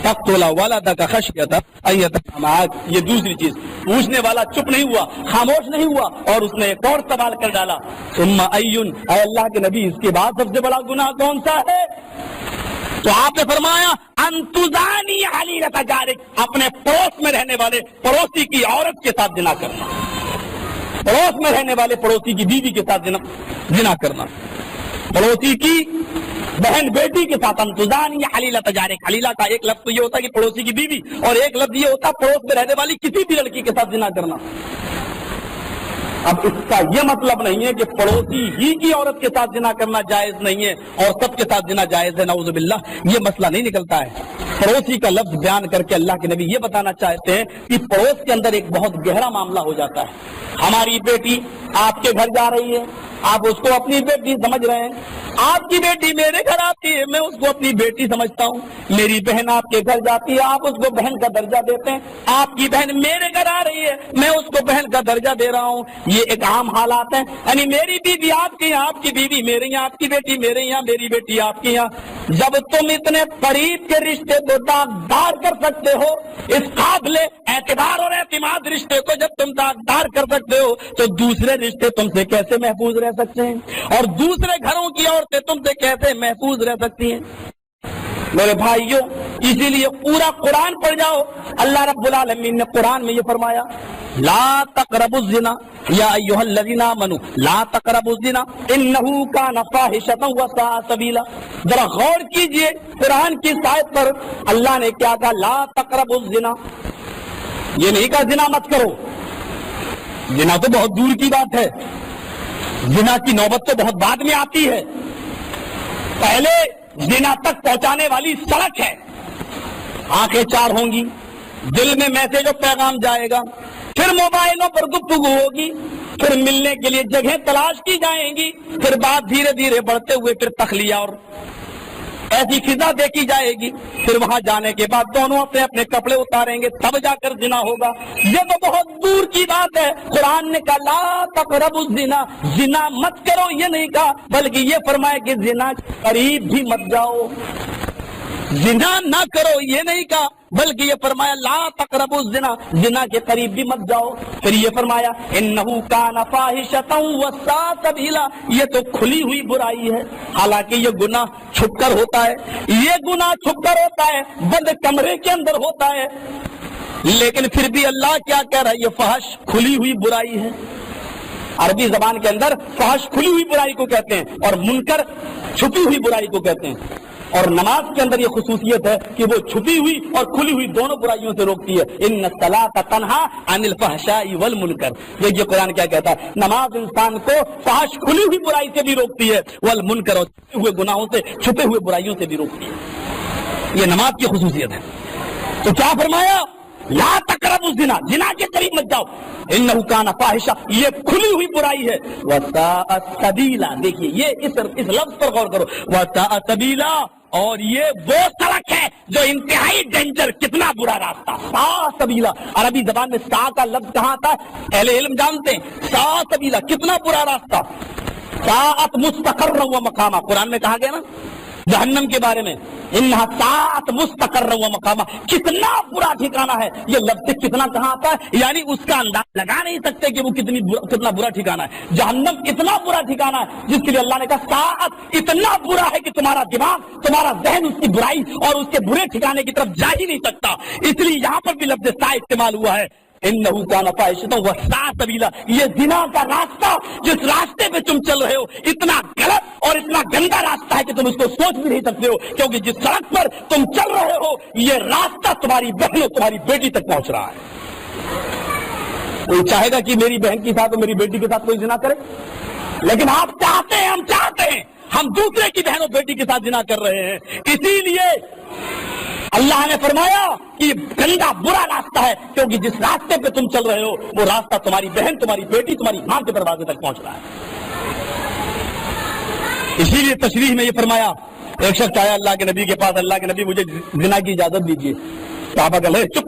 تقتل ولدک خشیۃ ان یتعمک، یہ دوسری چیز۔ پوچھنے والا چپ نہیں ہوا، خاموش نہیں ہوا، اور اس نے ایک اور سوال کر ڈالا، ثم ایون، اے اللہ کے نبی اس کے بعد سب سے بڑا گناہ کون سا ہے؟ تو آپ نے فرمایا ان تزانی حلیلۃ جارک، اپنے پڑوس میں رہنے والے پڑوسی کی عورت کے ساتھ زنا کرنا، پڑوس میں رہنے والے پڑوسی کی بیوی کے ساتھ زنا کرنا، پڑوسی کی بہن بیٹی کے ساتھ۔ انتظانی حلیلۃ جارک، حلیلہ کا ایک لفظ تو یہ ہوتا ہے کہ پڑوسی کی بیوی، اور ایک لفظ یہ ہوتا ہے پڑوس میں رہنے والی کسی بھی لڑکی کے ساتھ زنا کرنا۔ اب اس کا یہ مطلب نہیں ہے کہ پڑوسی ہی کی عورت کے ساتھ زنا کرنا جائز نہیں ہے اور سب کے ساتھ زنا جائز ہے، نعوذ باللہ، یہ مسئلہ نہیں نکلتا ہے۔ پڑوسی کا لفظ بیان کر کے اللہ کے نبی یہ بتانا چاہتے ہیں کہ پڑوس کے اندر ایک بہت گہرا معاملہ ہو جاتا ہے۔ ہماری بیٹی آپ کے گھر جا رہی ہے، آپ اس کو اپنی بیٹی سمجھ رہے ہیں، آپ کی بیٹی میرے گھر آتی ہے، میں اس کو اپنی بیٹی سمجھتا ہوں، میری بہن آپ کے گھر جاتی ہے، آپ اس کو بہن کا درجہ دیتے ہیں، آپ کی بہن میرے گھر آ رہی ہے، میں اس کو بہن کا درجہ دے رہا ہوں، یہ ایک عام حالات ہیں۔ یعنی میری بیوی آپ کے یہاں، آپ کی بیوی میرے یہاں، آپ کی بیٹی میرے یہاں، میری بیٹی آپ کے یہاں۔ جب تم اتنے قریب کے رشتے کو داغدار کر سکتے ہو، اس قابل اعتبار اور اعتماد رشتے کو جب تم داغدار کر سکتے ہو، تو دوسرے رشتے تم سے کیسے محفوظ رہ سکتے ہیں، اور دوسرے گھروں کی عورتیں تم سے کیسے محفوظ رہ سکتی ہیں؟ میرے بھائیوں، اسی لیے پورا قرآن پڑھ جاؤ، اللہ رب العالمین نے قرآن میں یہ فرمایا، لا تقربوا الزنا یا ایھا الذین آمنوا لا تقربوا الزنا انہ کان فاحشۃ وساء سبیلا۔ ذرا غور کیجئے قرآن کی اس آیت پر، اللہ نے کیا کہا؟ لا تقربوا الزنا، یہ نہیں کہا زنا مت کرو، زنا تو بہت دور کی بات ہے، زنا کی نوبت تو بہت بعد میں آتی ہے، پہلے زنا تک پہنچانے والی سڑک ہے، آنکھیں چار ہوں گی، دل میں میسج اور پیغام جائے گا، پھر موبائلوں پر گفتگو ہوگی، پھر ملنے کے لیے جگہ تلاش کی جائیں گی، پھر بات دھیرے دھیرے بڑھتے ہوئے پھر تخلیہ اور ایسی فضا دیکھی جائے گی، پھر وہاں جانے کے بعد دونوں اپنے اپنے کپڑے اتاریں گے، تب جا کر زنا ہوگا۔ یہ تو بہت دور کی بات ہے۔ قرآن نے کہا لا تقربوا الزنا، زنا مت کرو یہ نہیں کہا، بلکہ یہ فرمایا کہ زنا قریب بھی مت جاؤ، زنا نہ کرو یہ نہیں کہا، بلکہ یہ فرمایا لا تقربوا الزنا، زنا کے قریب بھی مت جاؤ۔ پھر یہ فرمایا انہ کان فاحشۃ وساء سبیلا، یہ تو کھلی ہوئی برائی ہے، حالانکہ یہ گناہ چھپ کر ہوتا ہے، یہ گناہ چھپ کر ہوتا ہے، بند کمرے کے اندر ہوتا ہے، لیکن پھر بھی اللہ کیا کہہ رہا ہے؟ یہ فحش کھلی ہوئی برائی ہے۔ عربی زبان کے اندر فحش کھلی ہوئی برائی کو کہتے ہیں، اور منکر چھپی ہوئی برائی کو کہتے ہیں، اور نماز کے اندر یہ خصوصیت ہے کہ وہ چھپی ہوئی اور کھلی ہوئی دونوں برائیوں سے روکتی ہے۔ ان الصلاۃ تنہی عن الفحشاء والمنکر، یہ قرآن کیا کہتا ہے؟ نماز انسان کو فحش کھلی ہوئی برائی سے بھی روکتی ہے، والمنکر، اور چھپے ہوئے گناہوں سے، چھپے ہوئے برائیوں سے بھی روکتی ہے۔ یہ نماز کی خصوصیت ہے۔ تو کیا فرمایا؟ لا تقربوا الزنا، زنا کے قریب مت جاؤ، انہ کان فاحشہ، یہ کھلی ہوئی برائی ہے، وساء سبیلا، دیکھیے یہ اس لفظ پر غور کرو، وساء سبیلا، اور یہ وہ سڑک ہے جو انتہائی ڈینجر، کتنا برا راستہ، سا سبیلا۔ عربی زبان میں سا کا لفظ کہاں آتا ہے؟ اہل علم جانتے ہیں، سا سبیلا، کتنا برا راستہ، ساعت مستقر و مقامہ، قرآن میں کہا گیا نا جہنم کے بارے میں، انہا ساعت مستقر و مقامہ، کتنا برا ٹھکانہ ہے۔ یہ لفظ کتنا کہاں آتا ہے؟ یعنی اس کا انداز لگا نہیں سکتے کہ وہ کتنا برا ٹھکانہ ہے۔ جہنم اتنا برا ٹھکانہ ہے جس کے لیے اللہ نے کہا ساعت اتنا برا ہے کہ تمہارا دماغ، تمہارا ذہن اس کی برائی اور اس کے برے ٹھکانے کی طرف جا ہی نہیں سکتا، اس لیے یہاں پر بھی لفظ سا استعمال ہوا ہے، انہ کان فاحشۃ وساء سبیلا۔ یہ زنا کا راستہ جس راستے پہ تم چل رہے ہو اتنا غلط اور اتنا گندا راستہ ہے کہ تم اس کو سوچ بھی نہیں سکتے ہو، کیونکہ جس سڑک پر تم چل رہے ہو یہ راستہ تمہاری بہن اور تمہاری بیٹی تک پہنچ رہا ہے۔ کوئی چاہے گا کہ میری بہن کے ساتھ اور میری بیٹی کے ساتھ کوئی زنا کرے؟ لیکن آپ چاہتے ہیں، ہم چاہتے ہیں، ہم دوسرے کی بہن اور بیٹی کے ساتھ زنا کر رہے ہیں۔ اسی لیے اللہ نے فرمایا کہ گندا برا راستہ ہے، کیونکہ جس راستے پہ تم چل رہے ہو وہ راستہ تمہاری بہن، تمہاری بیٹی، تمہاری ماں کے دروازے تک پہنچ رہا ہے۔ اسی لیے تشریح میں یہ فرمایا، ایک شخص آیا اللہ کے نبی کے پاس، اللہ کے نبی مجھے زنا کی اجازت دیجیے، صحابہ کہا چپ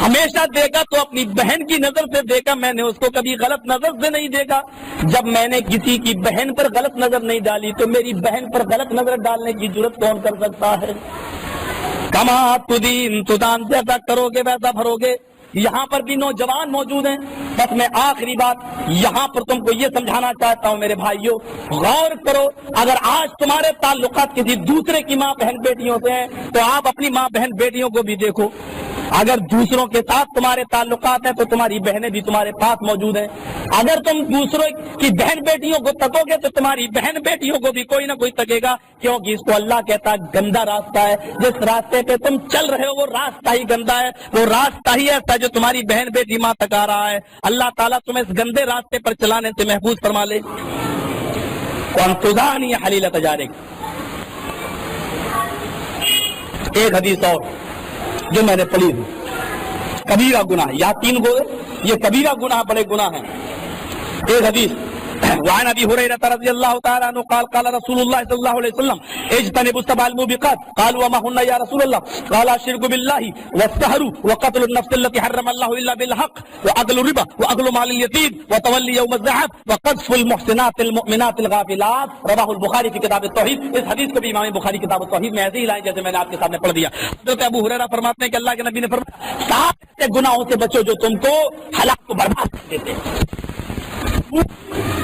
ہمیشہ دیکھا تو اپنی بہن کی نظر سے دیکھا، میں نے اس کو کبھی غلط نظر سے نہیں دیکھا۔ جب میں نے کسی کی بہن پر غلط نظر نہیں ڈالی تو میری بہن پر غلط نظر ڈالنے کی جرت کون کر سکتا ہے؟ کما تدین تدان، جیسا کرو گے ویسا بھرو گے۔ یہاں پر بھی نوجوان موجود ہیں، بس میں آخری بات یہاں پر تم کو یہ سمجھانا چاہتا ہوں میرے بھائیوں، غور کرو، اگر آج تمہارے تعلقات کسی دوسرے کی ماں بہن بیٹیوں سے ہیں تو آپ اپنی ماں بہن بیٹیوں کو بھی دیکھو۔ اگر دوسروں کے ساتھ تمہارے تعلقات ہیں تو تمہاری بہنیں بھی تمہارے پاس موجود ہیں۔ اگر تم دوسروں کی بہن بیٹیوں کو تکو گے تو تمہاری بہن بیٹیوں کو بھی کوئی نہ کوئی تکے گا، کیونکہ اس کو اللہ کہتا ہے گندا راستہ ہے۔ جس راستے پہ تم چل رہے ہو وہ راستہ ہی گندا ہے، وہ راستہ ہی ایسا جو تمہاری بہن بیٹی ماں تکا رہا ہے۔ اللہ تعالیٰ تمہیں اس گندے راستے پر چلانے سے محفوظ فرما لے۔ کون تزانی حلیلہ تجارک۔ ایک حدیث اور جو میں نے پڑھی ہے، کبیرہ گناہ، یا تین گوئے یہ کبیرہ گناہ بڑے گناہ ہیں۔ ایک حدیث وعن ابي هريره رضي الله تعالى عنه قال قال رسول الله صلى الله عليه وسلم اجتنبوا السبع الموبقات قالوا وما هن يا رسول الله قال الشرك بالله والسحر وقتل النفس التي حرم الله الا بالحق واكل الربا واكل مال اليتيم وتولي يوم الزحف وقذف المحسنات المؤمنات الغافلات، رواه البخاری في کتاب التوحید۔ اس حدیث کو بھی امام بخاری کتاب التوحید میں ایسے ہی لائے جیسے میں نے آپ کے سامنے پڑھ دیا۔ حضرت ابو ہریرہ فرماتے ہیں کہ اللہ کے نبی نے فرمایا 7 گناہوں سے بچو جو تم کو ہلاک کو برباد کر دیتے ہیں۔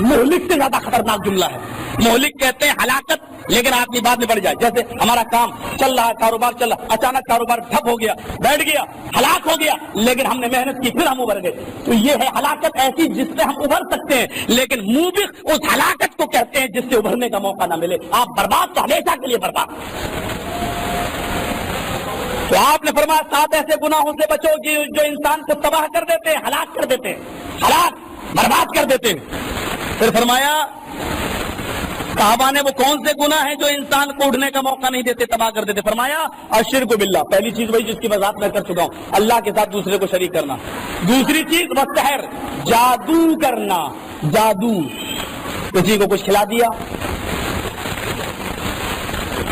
مہلک سے زیادہ خطرناک جملہ ہے۔ مہلک کہتے ہیں ہلاکت، لیکن آدمی بعد میں بڑھ جائے۔ جیسے ہمارا کام چل رہا ہے، کاروبار چل رہا، اچانک کاروبار ٹھپ ہو گیا، بیٹھ گیا، ہلاک ہو گیا، لیکن ہم نے محنت کی پھر ہم ابھر گئے۔ تو یہ ہے ہلاکت ایسی جس سے ہم ابھر سکتے ہیں، لیکن موبق اس ہلاکت کو کہتے ہیں جس سے ابھرنے کا موقع نہ ملے۔ آپ برباد تو ہمیشہ کے لیے برباد۔ تو آپ نے فرمایا 7 ایسے گناہوں سے بچو جو انسان کو تباہ کر دیتے ہیں، ہلاک کر دیتے ہیں، ہلاک برباد کر دیتے ہیں۔ پھر فرمایا صحابہ نے وہ کون سے گناہ ہیں جو انسان کو اٹھنے کا موقع نہیں دیتے، تباہ کر دیتے؟ فرمایا الشرک باللہ، پہلی چیز وہی جس کی وضاحت میں کر چکا ہوں، اللہ کے ساتھ دوسرے کو شریک کرنا۔ دوسری چیز والسحر، جادو کرنا، جادو، کسی کو کچھ کھلا دیا۔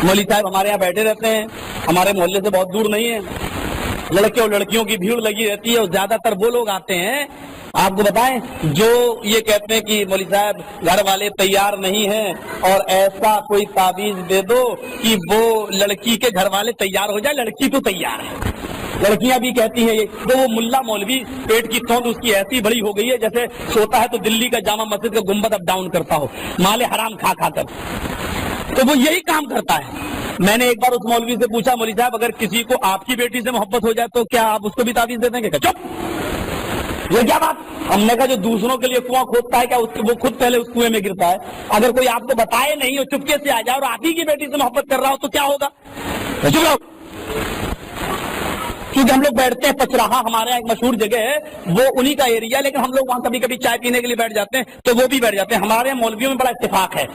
مولوی صاحب ہمارے یہاں بیٹھے رہتے ہیں، ہمارے محلے سے بہت دور نہیں ہے، لڑکے اور لڑکیوں کی بھیڑ لگی رہتی ہے، اور زیادہ تر وہ لوگ آتے ہیں آپ کو بتائیں جو یہ کہتے ہیں کہ مولوی صاحب گھر والے تیار نہیں ہیں اور ایسا کوئی تعویذ دے دو کہ وہ لڑکی کے گھر والے تیار ہو جائے، لڑکی تو تیار ہے۔ لڑکیاں بھی کہتی ہیں یہ، تو وہ ملا مولوی پیٹ کی توند اس کی ایسی بڑی ہو گئی ہے جیسے سوتا ہے تو دلی کا جامع مسجد کا گنبد اپ ڈاؤن کرتا ہو، مال حرام کھا کھا کر، تو وہ یہی کام کرتا ہے۔ میں نے ایک بار اس مولوی سے پوچھا مولوی صاحب اگر کسی کو آپ کی بیٹی سے محبت ہو جائے تو کیا آپ اس کو بھی تعویذ دے دیں گے؟ کہ چپ، یہ کیا بات؟ ہم نے کہا جو دوسروں کے لیے کنواں کھودتا ہے کیا وہ خود پہلے اس کنویں میں گرتا ہے؟ اگر کوئی آپ کو بتائے نہیں اور چپکے سے آ جائے اور آپ ہی کی بیٹی سے محبت کر رہا ہو تو کیا ہوگا؟ چپ رہو۔ کیونکہ ہم لوگ بیٹھتے ہیں پچراہا، ہمارے یہاں ایک مشہور جگہ ہے، وہ انہی کا ایریا ہے، لیکن ہم لوگ وہاں کبھی کبھی چائے پینے کے لیے بیٹھ جاتے ہیں تو وہ بھی بیٹھ جاتے ہیں۔ ہمارے مولویوں میں بڑا اتفاق ہے،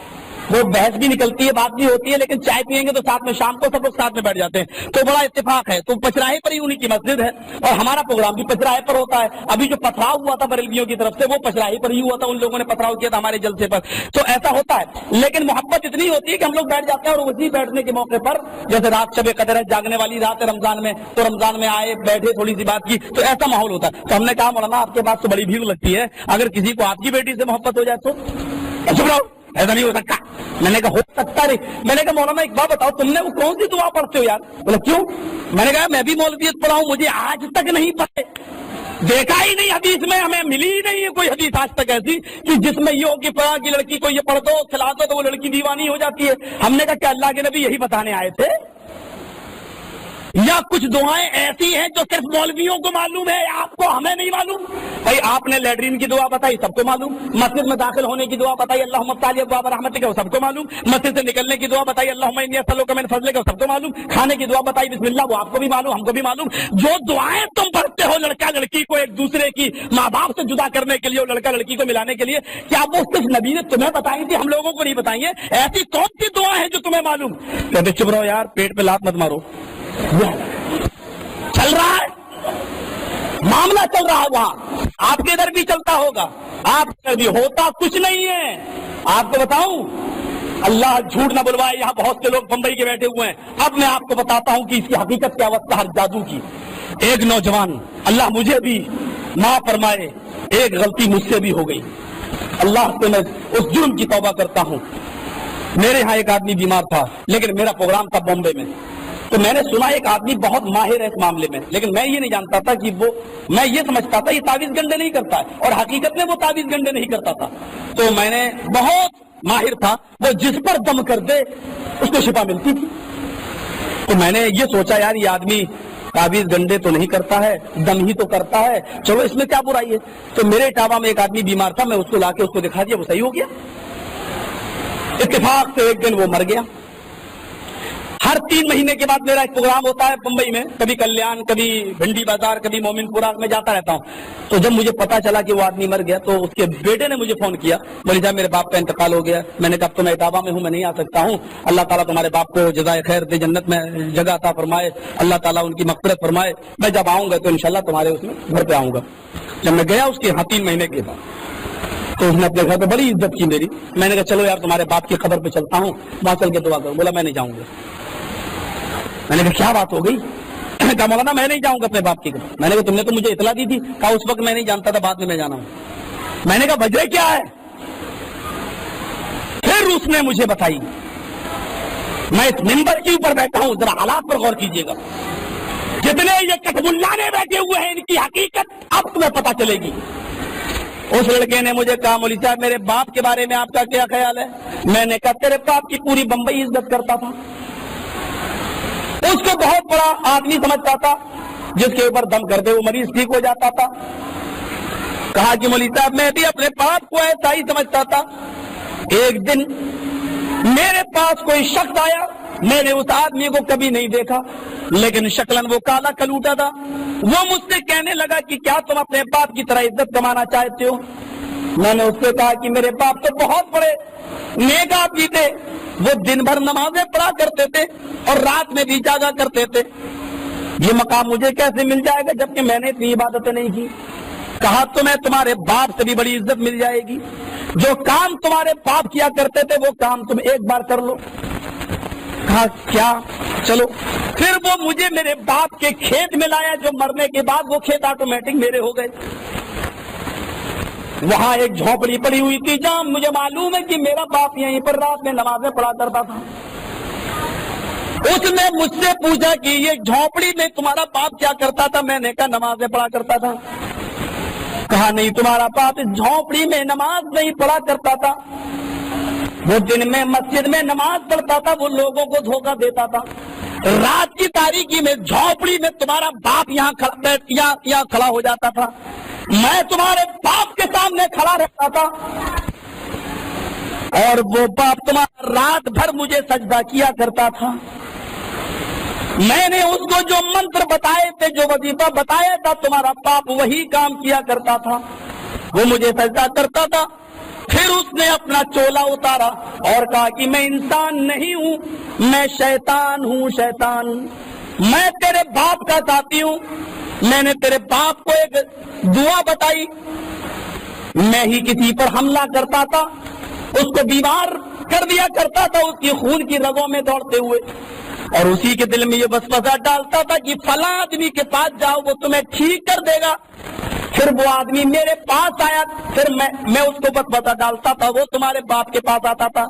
وہ بحث بھی نکلتی ہے، بات بھی ہوتی ہے، لیکن چائے پیئیں گے تو ساتھ میں شام کو سب لوگ ساتھ میں بیٹھ جاتے ہیں، تو بڑا اتفاق ہے۔ تو پچراہے پر ہی انہی کی مسجد ہے اور ہمارا پروگرام بھی پچراہے پر ہوتا ہے۔ ابھی جو پتھراؤ ہوا تھا بریلویوں کی طرف سے وہ پچراہے پر ہی ہوا تھا، ان لوگوں نے پتھراؤ کیا تھا ہمارے جلسے پر، تو ایسا ہوتا ہے۔ لیکن محبت اتنی ہوتی ہے کہ ہم لوگ بیٹھ جاتے ہیں اور اسی بیٹھنے کے موقع پر جیسے رات شب قدر ہے، جاگنے والی رات ہے رمضان میں، تو رمضان میں آئے بیٹھے تھوڑی سی بات کی تو ایسا ماحول ہوتا ہے۔ تو ہم نے کہا مولانا آپ کے پاس تو بڑی بھیڑ لگتی ہے، اگر کسی کو آپ کی بیٹی سے محبت ہو جائے تو چپ رہو، ایسا نہیں ہو سکتا۔ میں نے کہا ہو سکتا نہیں۔ میں نے کہا مولانا ایک بات بتاؤ تم نے وہ کون سی دعا پڑھتے ہو یار؟ بولا کیوں؟ میں نے کہا میں بھی مولویت پڑھا ہوں، مجھے آج تک نہیں پڑھے، دیکھا ہی نہیں حدیث میں، ہمیں ملی ہی نہیں ہے کوئی حدیث آج تک ایسی کہ جس میں یہ ہو کہ فلاں کی لڑکی کو یہ پڑھ دو کھلا دو تو وہ لڑکی دیوانی ہو جاتی ہے۔ ہم نے کہا کہ اللہ کے نبی یہی بتانے آئے تھے یا کچھ دعائیں ایسی ہیں جو صرف مولویوں کو معلوم ہے، آپ کو ہمیں نہیں معلوم؟ بھائی آپ نے لیٹرین کی دعا بتائی سب کو معلوم، مسجد میں داخل ہونے کی دعا بتائی اللہم افتح لی ابواب رحمتک وہ سب کو معلوم، مسجد سے نکلنے کی دعا بتائی اللہم انی اسألک من فضلک وہ سب کو معلوم، کھانے کی دعا بتائی بسم اللہ وہ آپ کو بھی معلوم ہم کو بھی معلوم۔ جو دعائیں تم پڑھتے ہو لڑکا لڑکی کو ایک دوسرے کی ماں باپ سے جدا کرنے کے لیے اور لڑکا لڑکی کو ملانے کے لیے، کیا وہ صرف نبی نے تمہیں بتائی تھی، ہم لوگوں کو نہیں بتائی ہیں؟ ایسی کون سی دعا ہے جو تمہیں معلوم؟ کہتے چپ رہو یار، پیٹ پہ لات مت مارو، چل رہا ہے معاملہ، چل رہا ہے وہاں، آپ کے ادھر بھی چلتا ہوگا، آپ کے ادھر بھی ہوتا کچھ نہیں ہے۔ آپ کو بتاؤں اللہ جھوٹ نہ بلوائے، یہاں بہت سے لوگ بمبئی کے بیٹھے ہوئے ہیں، اب میں آپ کو بتاتا ہوں کہ اس کی حقیقت کیا وقت ہر جادو کی۔ ایک نوجوان، اللہ مجھے بھی معاف فرمائے، ایک غلطی مجھ سے بھی ہو گئی، اللہ سے میں اس جرم کی توبہ کرتا ہوں۔ میرے ہاں ایک آدمی بیمار تھا، لیکن میرا پروگرام تھا بامبے میں، تو میں نے سنا ایک آدمی بہت ماہر ہے اس معاملے میں، لیکن میں یہ نہیں جانتا تھا کہ میں یہ سمجھتا تھا یہ تعویذ گنڈے نہیں کرتا ہے، اور حقیقت میں وہ تعویذ گنڈے نہیں کرتا تھا۔ تو میں نے بہت ماہر تھا، وہ جس پر دم کر دے اس کو شفا ملتی تھی۔ تو میں نے یہ سوچا یار یہ آدمی تعویذ گنڈے تو نہیں کرتا ہے، دم ہی تو کرتا ہے، چلو اس میں کیا برائی ہے۔ تو میرے اٹاوا میں ایک آدمی بیمار تھا، میں اس کو لا کے اس کو دکھا دیا، وہ صحیح ہو گیا۔ اتفاق سے ایک دن وہ مر گیا۔ ہر 3 مہینے کے بعد میرا ایک پروگرام ہوتا ہے بمبئی میں، کبھی کلیان، کبھی بھنڈی بازار، کبھی مومن پورہ میں جاتا رہتا ہوں۔ تو جب مجھے پتا چلا کہ وہ آدمی مر گیا تو اس کے بیٹے نے مجھے فون کیا، بولے جا میرے باپ کا انتقال ہو گیا۔ میں نے کہا تو میں اٹاوا میں ہوں، میں نہیں آ سکتا ہوں، اللہ تعالیٰ تمہارے باپ کو جزائے خیر دے، جنت میں جگہ عطا فرمائے، اللہ تعالیٰ ان کی مغفرت فرمائے، میں جب آؤں گا تو انشاءاللہ تمہارے اس میں گھر پہ آؤں گا۔ جب میں گیا اس کے 3 مہینے کے بعد تو اس نے اپنے گھر پہ بڑی عزت کی میری۔ میں نے کہا چلو یار تمہارے باپ کی خبر پہ چلتا ہوں، وہاں چل کے دعا کروں۔ بولا میں نہیں جاؤں گا۔ میں نے کہا کیا بات ہو گئی؟ کہا مولانا میں نہیں جاؤں گا اپنے باپ کی خبر۔ میں نے کہا تم نے تو مجھے اطلاع دی تھی۔ کہا اس وقت میں نہیں جانتا تھا، بعد میں جانا ہوں۔ میں نے کہا وجہ کیا ہے؟ پھر اس نے مجھے بتائی۔ میں اس منبر کے اوپر بیٹھا ہوں، ذرا حالات پر غور کیجیے گا۔ جتنے یہ کتب اللہ بیٹھے ہوئے ہیں ان کی حقیقت اب تمہیں پتا چلے گی۔ اس لڑکے نے مجھے کہا مولوی صاحب میرے باپ کے بارے میں آپ کا کیا خیال ہے؟ میں نے کہا تیرے باپ کی پوری بمبئی عزت کرتا تھا، اس کو بہت بڑا آدمی سمجھتا تھا، جس کے اوپر دم کر دے وہ مریض ٹھیک ہو جاتا تھا۔ کہا کہ مولوی صاحب میں بھی اپنے باپ کو ایسا ہی سمجھتا تھا۔ ایک دن میرے پاس کوئی شخص آیا، میں نے اس آدمی کو کبھی نہیں دیکھا، لیکن شکلاً وہ کالا کلوٹا تھا۔ وہ مجھ سے کہنے لگا کہ کیا تم اپنے باپ کی طرح عزت کمانا چاہتے ہو؟ میں نے اس سے کہا کہ میرے باپ تو بہت بڑے نیک آدمی تھے، وہ دن بھر نمازیں پڑھا کرتے تھے اور رات میں بھی جاگا کرتے تھے، یہ مقام مجھے کیسے مل جائے گا جبکہ میں نے اتنی عبادتیں نہیں کی؟ کہا تمہیں تمہارے باپ سے بھی بڑی عزت مل جائے گی، جو کام تمہارے باپ کیا کرتے تھے وہ کام تم ایک بار کر لو۔ کہا کیا؟ چلو۔ پھر وہ مجھے میرے باپ کے کھیت میں لایا، جو مرنے کے بعد وہ کھیت آٹومیٹک میرے ہو گئے۔ وہاں ایک جھونپڑی پڑی ہوئی تھی جہاں مجھے معلوم ہے کہ میرا باپ یہیں پر رات میں نمازیں پڑھا کرتا تھا۔ اس نے مجھ سے پوچھا کہ یہ جھونپڑی میں تمہارا باپ کیا کرتا تھا؟ میں نے کہا نمازیں پڑھا کرتا تھا۔ کہا نہیں، تمہارا باپ اس جھونپڑی میں نماز نہیں پڑھا کرتا تھا، وہ دن میں مسجد میں نماز پڑھتا تھا، وہ لوگوں کو دھوکہ دیتا تھا۔ رات کی تاریکی میں جھونپڑی میں تمہارا باپ یہاں کھڑا ہو جاتا تھا، میں تمہارے باپ کے سامنے کھڑا رہتا تھا، اور وہ باپ تمہارا رات بھر مجھے سجدہ کیا کرتا تھا۔ میں نے اس کو جو منتر بتائے تھے، جو وظیفہ بتایا تھا، تمہارا باپ وہی کام کیا کرتا تھا، وہ مجھے سجدہ کرتا تھا۔ پھر اس نے اپنا چولا اتارا اور کہا کہ میں انسان نہیں ہوں، میں شیطان ہوں، شیطان، میں تیرے باپ کا ساتھی ہوں۔ میں نے تیرے باپ کو ایک دعا بتائی، میں ہی کسی پر حملہ کرتا تھا، اس کو بیمار کر دیا کرتا تھا، اس کی خون کی رگوں میں دوڑتے ہوئے، اور اسی کے دل میں یہ وسوسہ ڈالتا تھا کہ فلاں آدمی کے پاس جاؤ، وہ تمہیں ٹھیک کر دے گا۔ پھر وہ آدمی میرے پاس آیا، پھر میں اس کو وسوسہ ڈالتا تھا، وہ تمہارے باپ کے پاس آتا تھا،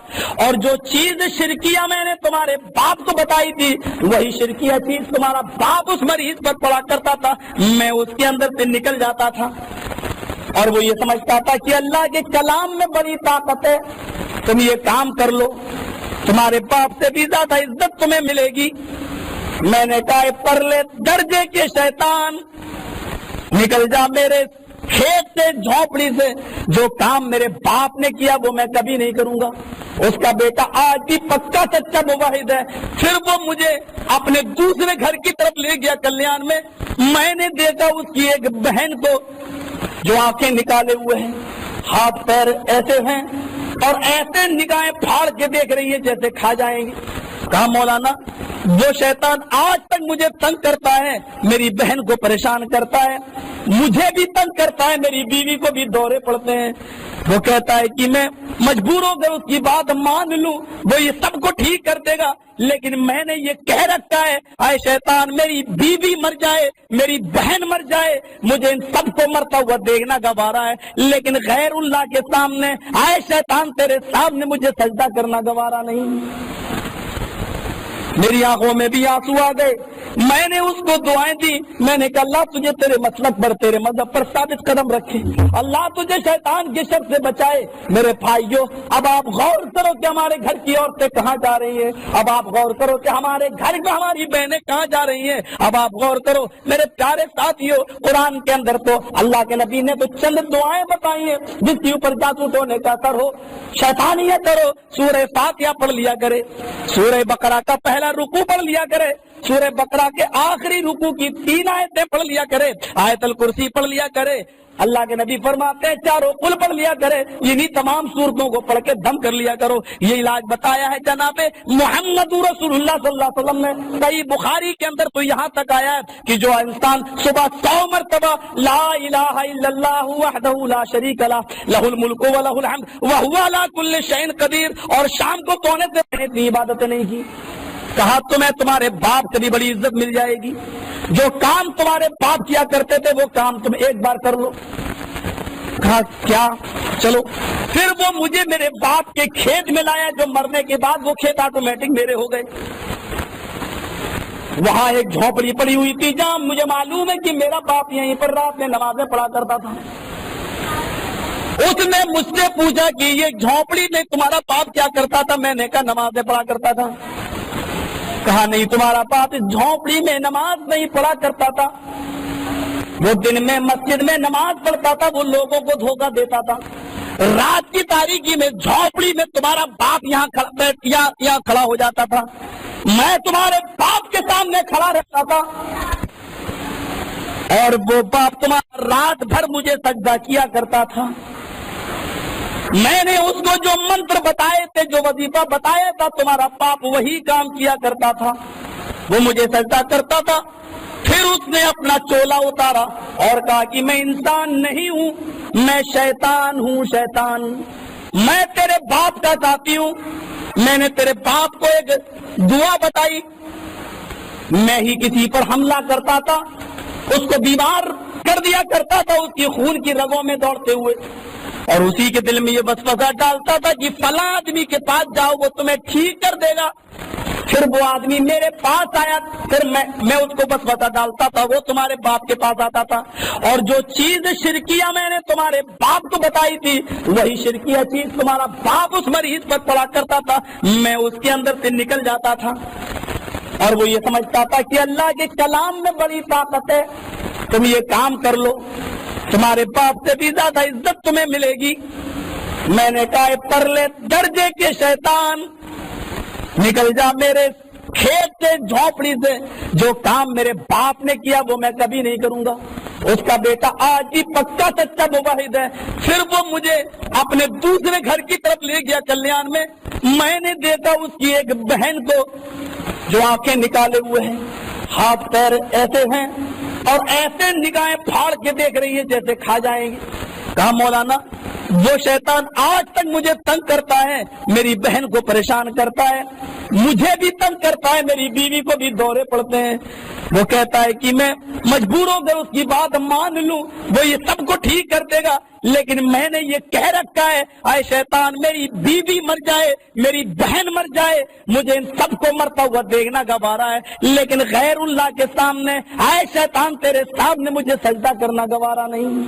اور جو چیز شرکیہ میں نے تمہارے باپ کو بتائی تھی، وہی شرکیہ چیز تمہارا باپ اس مریض پر پڑا کرتا تھا، میں اس کے اندر سے نکل جاتا تھا، اور وہ یہ سمجھتا تھا کہ اللہ کے کلام میں بڑی طاقت ہے، تم یہ کام کر لو، تمہارے باپ سے بھی زیادہ عزت تمہیں ملے گی۔ میں نے کہا پرلے درجے کے شیطان، نکل جا میرے کھیت سے، جھونپڑی سے، جو کام میرے باپ نے کیا وہ میں کبھی نہیں کروں گا۔ اس کا بیٹا آج بھی پکا سچا موحد ہے۔ پھر وہ مجھے اپنے دوسرے گھر کی طرف لے گیا کلیان میں نے دیکھا اس کی ایک بہن کو جو آنکھیں نکالے ہوئے ہیں، ہاتھ پیر ایسے ہیں، اور ایسے نگاہیں پھاڑ کے دیکھ رہی ہے جیسے کھا جائیں گے۔ کہا مولانا وہ شیطان آج تک مجھے تنگ کرتا ہے، میری بہن کو پریشان کرتا ہے، مجھے بھی تنگ کرتا ہے، میری بیوی کو بھی دورے پڑتے ہیں۔ وہ کہتا ہے کہ میں مجبور ہو کر اس کی بات مان لوں، وہ یہ سب کو ٹھیک کر دے گا، لیکن میں نے یہ کہہ رکھا ہے اے شیطان میری بیوی مر جائے، میری بہن مر جائے، مجھے ان سب کو مرتا ہوا دیکھنا گوارا ہے، لیکن غیر اللہ کے سامنے اے شیطان تیرے سامنے مجھے سجدہ کرنا گوارا نہیں۔ میری آنکھوں میں بھی آنسو آ گئے، میں نے اس کو دعائیں دی، میں نے کہا اللہ تجھے تیرے مسلک پر، تیرے مذہب پر ثابت قدم رکھے، اللہ تجھے شیطان کے شر سے بچائے۔ میرے بھائیو، اب آپ غور کرو کہ ہمارے گھر کی عورتیں کہاں جا رہی ہیں، اب آپ غور کرو کہ ہمارے گھر میں ہماری بہنیں کہاں جا رہی ہیں، اب آپ غور کرو میرے پیارے ساتھیو، قرآن کے اندر تو اللہ کے نبی نے تو چند دعائیں بتائی ہیں جس کے اوپر جادو ٹونے کا اثر ہو، شیطانیت کرو، سورہ فاتحہ پڑھ لیا کرے، سورہ بقرہ کا پہلا رکوع پڑھ لیا کرے، سورہ بقرہ کے آخری رکوع کی 3 آیتیں پڑھ لیا کرے، آیت الکرسی پڑھ لیا کرے، اللہ کے نبی فرماتے ہیں چاروں قل پڑھ لیا کرے، انہی تمام صورتوں کو پڑھ کے دم کر لیا کرو۔ یہ علاج بتایا ہے جناب محمد رسول اللہ صلی اللہ علیہ وسلم نے۔ صحیح بخاری کے اندر تو یہاں تک آیا ہے کہ جو انسان صبح 100 مرتبہ لا الہ الا اللہ وحدہ لا شریک لہ لہ الملک و لہ الحمد وہو علی کل شیء قدیر، اور شام کو تونے سے اتنی عبادتیں نہیں کی، کہا تمہیں تمہارے باپ سے بھی بڑی عزت مل جائے گی، جو کام تمہارے باپ کیا کرتے تھے وہ کام تم ایک بار کر لو۔ کہا کیا؟ چلو پھر وہ مجھے میرے باپ کے کھیت میں لایا، جو مرنے کے بعد وہ کھیت آٹومیٹک میرے ہو گئے۔ وہاں ایک جھونپڑی پڑی ہوئی تھی جہاں مجھے معلوم ہے کہ میرا باپ یہیں پر رات میں نمازیں پڑھا کرتا تھا۔ اس نے مجھ سے پوچھا کہ یہ جھونپڑی میں تمہارا باپ کیا کرتا تھا؟ میں نے کہا نمازیں پڑھا کرتا تھا۔ کہا نہیں، تمہارا باپ اس جھونپڑی میں نماز نہیں پڑھا کرتا تھا، وہ دن میں مسجد میں نماز پڑھتا تھا، وہ لوگوں کو دھوکہ دیتا تھا، رات کی تاریکی میں جھونپڑی میں تمہارا باپ یہاں کھڑا ہو جاتا تھا، میں تمہارے باپ کے سامنے کھڑا رہتا تھا، اور وہ باپ تمہارا رات بھر مجھے سجدہ کیا کرتا تھا۔ میں نے اس کو جو منتر بتائے تھے، جو وظیفہ بتایا تھا، تمہارا باپ وہی کام کیا کرتا تھا، وہ مجھے سجدہ کرتا تھا۔ پھر اس نے اپنا چولا اتارا اور کہا کہ میں انسان نہیں ہوں، میں شیطان ہوں، شیطان، میں تیرے باپ کا ساتھی ہوں، میں نے تیرے باپ کو ایک دعا بتائی، میں ہی کسی پر حملہ کرتا تھا، اس کو بیمار کر دیا کرتا تھا، اس کی خون کی رگوں میں دوڑتے ہوئے، اور اسی کے دل میں یہ وسوسہ ڈالتا تھا کہ فلاں آدمی کے پاس جاؤ وہ تمہیں ٹھیک کر دے گا۔ پھر وہ آدمی میرے پاس آیا، پھر میں اس کو وسوسہ ڈالتا تھا، وہ تمہارے باپ کے پاس آتا تھا، اور جو چیز شرکیہ میں نے تمہارے باپ کو بتائی تھی، وہی شرکیہ چیز تمہارا باپ اس مریض پر پڑا کرتا تھا، میں اس کے اندر سے نکل جاتا تھا، اور وہ یہ سمجھتا تھا کہ اللہ کے کلام میں بڑی طاقت ہے، تم یہ کام کر لو، تمہارے باپ سے بھی زیادہ عزت تمہیں ملے گی۔ میں نے کہا پرلے درجے کے شیطان، نکل جا میرے کھیت سے، جھونپڑی سے، جو کام میرے باپ نے کیا وہ میں کبھی نہیں کروں گا۔ اس کا بیٹا آج بھی پکا سچا مواحد ہے۔ پھر وہ مجھے اپنے دوسرے گھر کی طرف لے گیا کلیان میں نے دیکھا اس کی ایک بہن کو جو آنکھیں نکالے ہوئے ہیں، ہاتھ پیر ایسے ہیں، اور ایسے نگاہیں پھاڑ کے دیکھ رہی ہے جیسے کھا جائیں گے۔ کہا مولانا وہ شیطان آج تک مجھے تنگ کرتا ہے، میری بہن کو پریشان کرتا ہے، مجھے بھی تنگ کرتا ہے، میری بیوی کو بھی دورے پڑتے ہیں، وہ کہتا ہے کہ میں مجبور ہو کر اس کی بات مان لوں، وہ یہ سب کو ٹھیک کر دے گا، لیکن میں نے یہ کہہ رکھا ہے اے شیطان میری بیوی مر جائے، میری بہن مر جائے، مجھے ان سب کو مرتا ہوا دیکھنا گوارا ہے، لیکن غیر اللہ کے سامنے اے شیطان تیرے سامنے مجھے سجدہ کرنا گوارا نہیں۔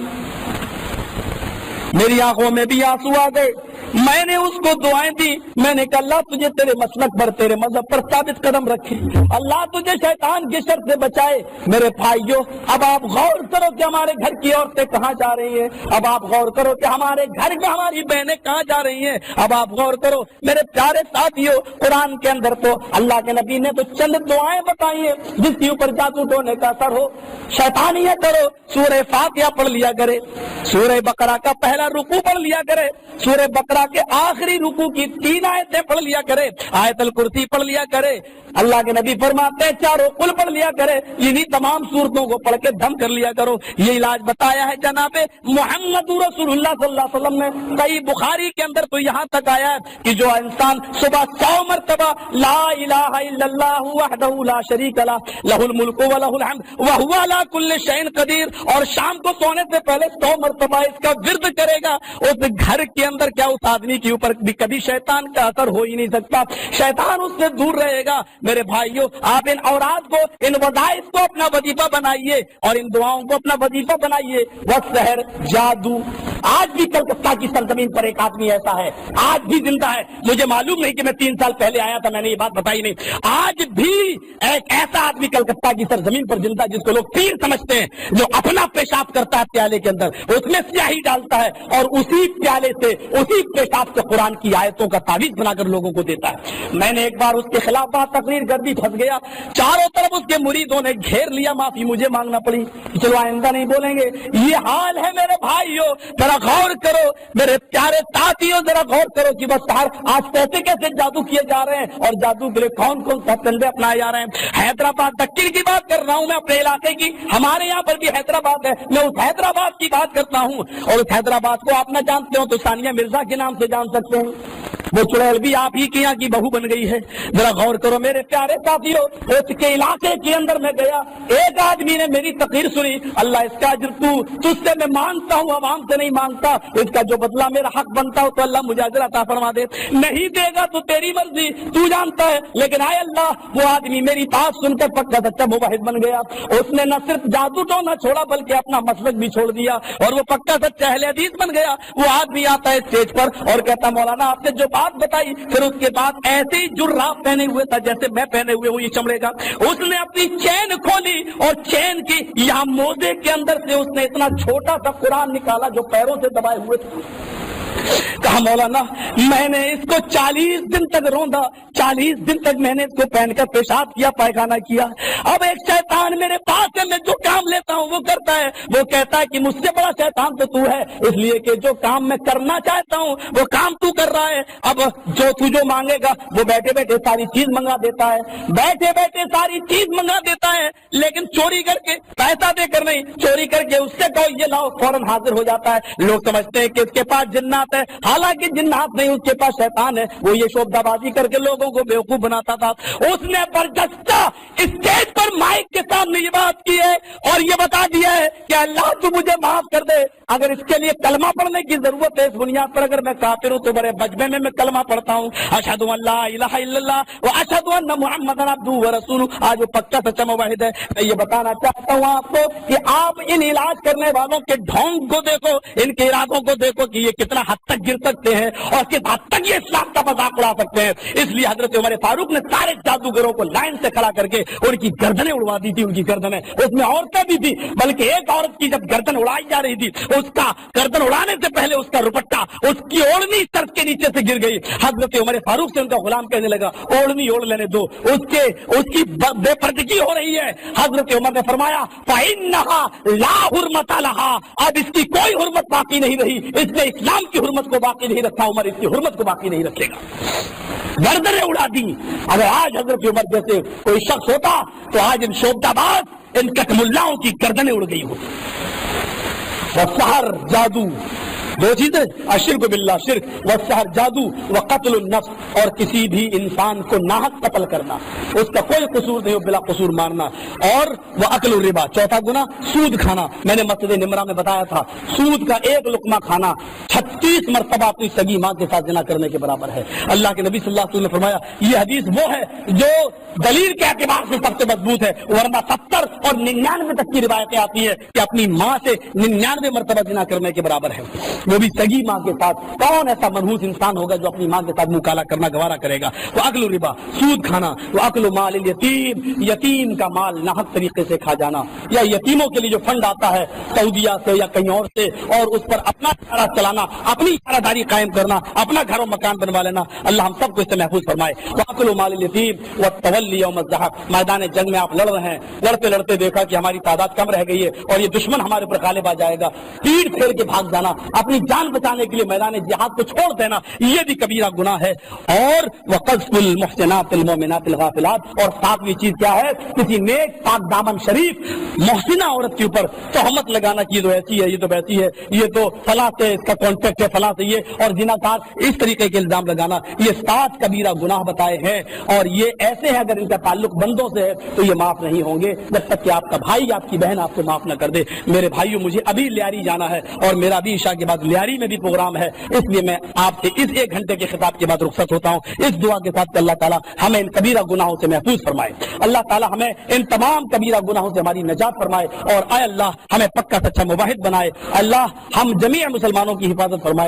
میری آنکھوں میں بھی آنسو آ گئے، میں نے اس کو دعائیں دی، میں نے کہا اللہ تجھے تیرے مسلک پر، تیرے مذہب پر ثابت قدم رکھے، اللہ تجھے شیطان کی شر سے بچائے۔ میرے بھائیو، اب آپ غور کرو کہ ہمارے گھر کی عورتیں کہاں جا رہی ہیں، اب آپ غور کرو کہ ہمارے گھر میں ہماری بہنیں کہاں جا رہی ہیں، اب آپ غور کرو میرے پیارے ساتھیو، قرآن کے اندر تو اللہ کے نبی نے تو چند دعائیں بتائی ہیں جس کے اوپر جادو ٹونے کا اثر ہو، شیطانیت کرو، سورہ فاتحہ پڑھ لیا کرے، سورہ بقرہ کا پہلا رکوع پڑھ لیا کرے، سورہ بقرہ بقرہ کے آخری رکوع کی 3 آیتیں پڑھ لیا کرے، آیت الکرسی پڑھ لیا کرے، اللہ کے نبی فرماتے ہیں چاروں قل پڑھ لیا کرے، انہی تمام صورتوں کو پڑھ کے دم کر لیا کرو، یہ علاج بتایا ہے جناب محمد رسول اللہ صلی اللہ علیہ وسلم نے۔ صحیح بخاری کے اندر تو یہاں تک آیا ہے کہ جو انسان صبح 100 مرتبہ لا الہ الا اللہ وحدہ لا شریک لہ لہ الملک و لہ الحمد وہو علی کل شیء قدیر، اور شام کو سونے سے پہلے 100 مرتبہ اس کا ورد کرے گا، اس گھر کے اندر کیا اس آدمی کے اوپر بھی کبھی شیطان کا اثر ہو ہی نہیں سکتا، شیطان اس سے دور رہے گا۔ میرے بھائیوں، آپ ان اوراد کو، ان وظائف کو اپنا وظیفہ بنائیے اور ان دعاؤں کو اپنا وظیفہ بنائیے۔ والسحر، جادو، آج بھی کلکتہ کی سرزمین پر ایک آدمی ایسا ہے، آج بھی زندہ ہے، مجھے معلوم نہیں کہ میں 3 سال پہلے آیا تھا، میں نے یہ بات بتائی نہیں، آج بھی ایک ایسا آدمی کلکتہ کی سرزمین پر زندہ جس کو لوگ پیر سمجھتے ہیں، جو اپنا پیشاب کرتا ہے پیالے کے اندر، اس میں سیاہی ڈالتا ہے اور اسی پیالے سے، اسی پیشاب سے قرآن کی آیتوں کا تعویذ بنا کر لوگوں کو دیتا ہے۔ میں نے ایک بار اس کے خلاف بات تقریر کر دی، پھنس گیا، چاروں طرف اس کے مریدوں نے گھیر لیا، معافی مجھے مانگنا پڑی، چلو آئندہ نہیں بولیں گے۔ یہ حال ہے میرے بھائیوں، ذرا غور کرو میرے پیارے ساتھیوں، ذرا غور کرو کہ بس آج کیسے کیسے جادو کیے جا رہے ہیں اور جادو کے لیے کون کون سا چندے اپنائے جا رہے ہیں۔ حیدرآباد دکن کی بات کر رہا ہوں میں، اپنے علاقے کی، ہمارے یہاں پر بھی حیدرآباد ہے، میں اس حیدرآباد کی بات کرتا ہوں، اور اس حیدرآباد کو آپ نہ جانتے ہو تو ثانیہ مرزا کے نام سے جان سکتے ہیں، وہ چڑیل بھی آپ ہی کی یہاں کی بہو بن گئی ہے۔ ذرا غور کرو میرے پیارے ساتھیوں، اس کے علاقے کے اندر میں گیا، ایک آدمی نے میری تقریر سنی، اللہ اس کا اجر تجھ سے میں مانگتا ہوں، عوام سے نہیں مانگتا، اس کا جو بدلہ میرا حق بنتا ہو تو اللہ مجھے اجر عطا فرما دے، نہیں دے گا تو تیری مرضی، تو جانتا ہے، لیکن آئے اللہ، وہ آدمی میری بات سن کر پکا سچا موحد بن گیا، اس نے نہ صرف جادو تو نہ چھوڑا بلکہ اپنا مسلک بھی چھوڑ دیا اور وہ پکا سچا اہل حدیث بن گیا۔ وہ آدمی آتا ہے اسٹیج پر اور کہتا مولانا آپ نے جو بات بتائی، پھر اس کے بعد ایسے ہی جراب پہنے ہوئے تھا جیسے میں پہنے ہوئے ہوں یہ چمڑے کا، اس نے اپنی چین کھولی اور چین کی یہاں موزے کے اندر سے اس نے اتنا چھوٹا سا قرآن نکالا جو پیروں سے دبائے ہوئے تھے۔ کہا مولانا میں نے اس کو 40 دن تک روندا، 40 دن تک میں نے اس کو پہن کر پیشاب کیا، پائخانہ کیا، اب ایک شیطان میرے پاس ہے، میں جو کام لیتا ہوں وہ کرتا ہے، وہ کہتا ہے کہ مجھ سے بڑا شیطان تو تو ہے، اس لیے کہ جو کام میں کرنا چاہتا ہوں وہ کام تو کر رہا ہے، اب جو مانگے گا وہ بیٹھے بیٹھے ساری چیز منگا دیتا ہے، بیٹھے بیٹھے ساری چیز منگا دیتا ہے، لیکن چوری کر کے، پیسہ دے کر نہیں، چوری کر کے اس سے کہو یہ لاؤ، فوراً حاضر ہو جاتا ہے۔ لوگ سمجھتے ہیں کہ اس کے پاس جنات ہے، حالانکہ جنات نہیں، اس کے پاس شیطان ہے، وہ یہ شوبدہ بازی کر کے لوگوں کو بیوقوف بناتا تھا۔ اس نے برجستہ اسٹیج پر مائک کے سامنے یہ بات کی ہے اور یہ بتا دیا ہے کہ اللہ تو مجھے معاف کر دے، اگر اس کے لیے کلمہ پڑھنے کی ضرورت ہے، اس بنیاد پر اگر میں کافر ہوں تو بڑے بجبے میں کلمہ پڑھتا ہوں، اشہد ان لا الہ الا اللہ و اشہد ان محمد عبدہ و رسولہ، آج وہ پکا سچا موحد ہے۔ میں یہ بتانا چاہتا ہوں آپ کو کہ آپ ان علاج کرنے والوں کے ڈھونگ کو دیکھو، ان کے ارادوں کو دیکھو کہ یہ کتنا حد تک گر سکتے ہیں اور کس حد تک یہ اسلام کا مذاق اڑا سکتے ہیں۔ اس لیے حضرت عمر فاروق نے سارے جادوگروں کو لائن سے کھڑا کر کے ان کی گردنیں اڑوا دی تھی، ان کی گردنیں، اس میں عورتیں بھی تھی، بلکہ ایک عورت کی جب گردن اڑائی جا رہی تھی، اس کا گردن اڑانے سے پہلے اس کا دوپٹہ اس کی اوڑھنی سر کے نیچے سے گر گئی۔ حضرت عمر فاروق سے ان کا غلام کہنے لگا اوڑھنی اوڑھ لینے دو، اس کی بے پردگی ہو رہی ہے۔ حضرت عمر نے فرمایا فَإِنَّهَا لَا حُرْمَةَ لَهَا، اب اس کی کوئی حرمت باقی نہیں رہی، اس نے اسلام کی حرمت کو باقی نہیں رکھا، عمر اس کی حرمت کو باقی نہیں رکھے گا، گردنیں اڑا دی۔ اگر آج حضرت عمر جیسے کوئی شخص ہوتا تو آج ان شوبدہ باز، ان کٹ ملاؤں کی گردنیں اڑ گئی ہوتی۔ والسحر، جادو، دو چیزیں، الشرک باللہ، شرک، والسحر جادو، وقتل النفس، اور کسی بھی انسان کو ناحق قتل کرنا، اس کا کوئی قصور نہیں ہو بلا قصور مارنا، اور واکل الربا، چوتھا گناہ سود کھانا۔ میں نے مسجد نمرہ میں بتایا تھا سود کا ایک لقمہ کھانا 36 مرتبہ اپنی سگی ماں کے ساتھ زنا کرنے کے برابر ہے۔ اللہ کے نبی صلی اللہ علیہ وسلم نے فرمایا یہ حدیث وہ ہے جو دلیل کے اعتبار سے سب سے مضبوط ہے، ورنہ 70 اور 99 تک کی روایتیں آتی ہیں کہ اپنی ماں سے 99 مرتبہ زنا کرنے کے برابر ہے، وہ بھی سگی ماں کے ساتھ۔ کون ایسا منحوس انسان ہوگا جو اپنی ماں کے ساتھ منہ کالا کرنا گوارا کرے گا؟ وہ اکل الربا، سود کھانا، وہ اکل مال الیتیم، یتیم کا مال ناحق طریقے سے کھا جانا، یا یتیموں کے لیے جو فنڈ آتا ہے سعودیہ سے یا کہیں اور سے، اور اس پر اپنا ادارہ چلانا، اپنی ادارہ داری قائم کرنا، اپنا گھر و مکان بنوا لینا، اللہ ہم سب کو اس سے محفوظ فرمائے۔ وہ اکل مال الیتیم والتولی یوم الزحف، میدان جنگ میں آپ لڑ رہے ہیں، لڑتے لڑتے دیکھا کہ ہماری تعداد کم رہ گئی ہے اور یہ دشمن ہمارے اوپر غالب آ جائے گا، پیٹ پھیر کے بھاگ جانا، اپنی اپنی جان بچانے کے لیے میدان جہاد کو چھوڑ دینا یہ بھی کبیرہ گناہ ہے. اور وقذف المحسنات المؤمنات الغافلات، اور ساتویں چیز کیا ہے؟ کسی نیک پاک دامن شریف محسنہ عورت کے اوپر تہمت لگانا کہ یہ تو ایسی ہے، یہ تو ویسی ہے، یہ تو فلاں سے اس کا کانٹیکٹ ہے، فلاں سے یہ، اور زناکار، اس طریقے کے الزام لگانا، یہ 7 کبیرہ گناہ بتائے ہیں. اور یہ ایسے ہیں اگر ان کا تعلق بندوں سے ہے تو یہ معاف نہیں ہوں گے جب تک کہ آپ کا بھائی، آپ کی بہن آپ کو معاف نہ کر دے. میرے بھائیوں، مجھے ابھی لیاری جانا ہے اور میرا ابھی عشاء کے بعد لیاری میں بھی پروگرام ہے، اس لیے میں آپ سے اس 1 گھنٹے کے خطاب کے بعد رخصت ہوتا ہوں، اس دعا کے ساتھ کہ اللہ تعالیٰ ہمیں ان کبیرہ گناہوں سے محفوظ فرمائے. اللہ تعالیٰ ہمیں ان تمام کبیرہ گناہوں سے ہماری نجات فرمائے، اور اے اللہ ہمیں پکا سچا مواحد بنائے. اللہ ہم جمیع مسلمانوں کی حفاظت فرمائے.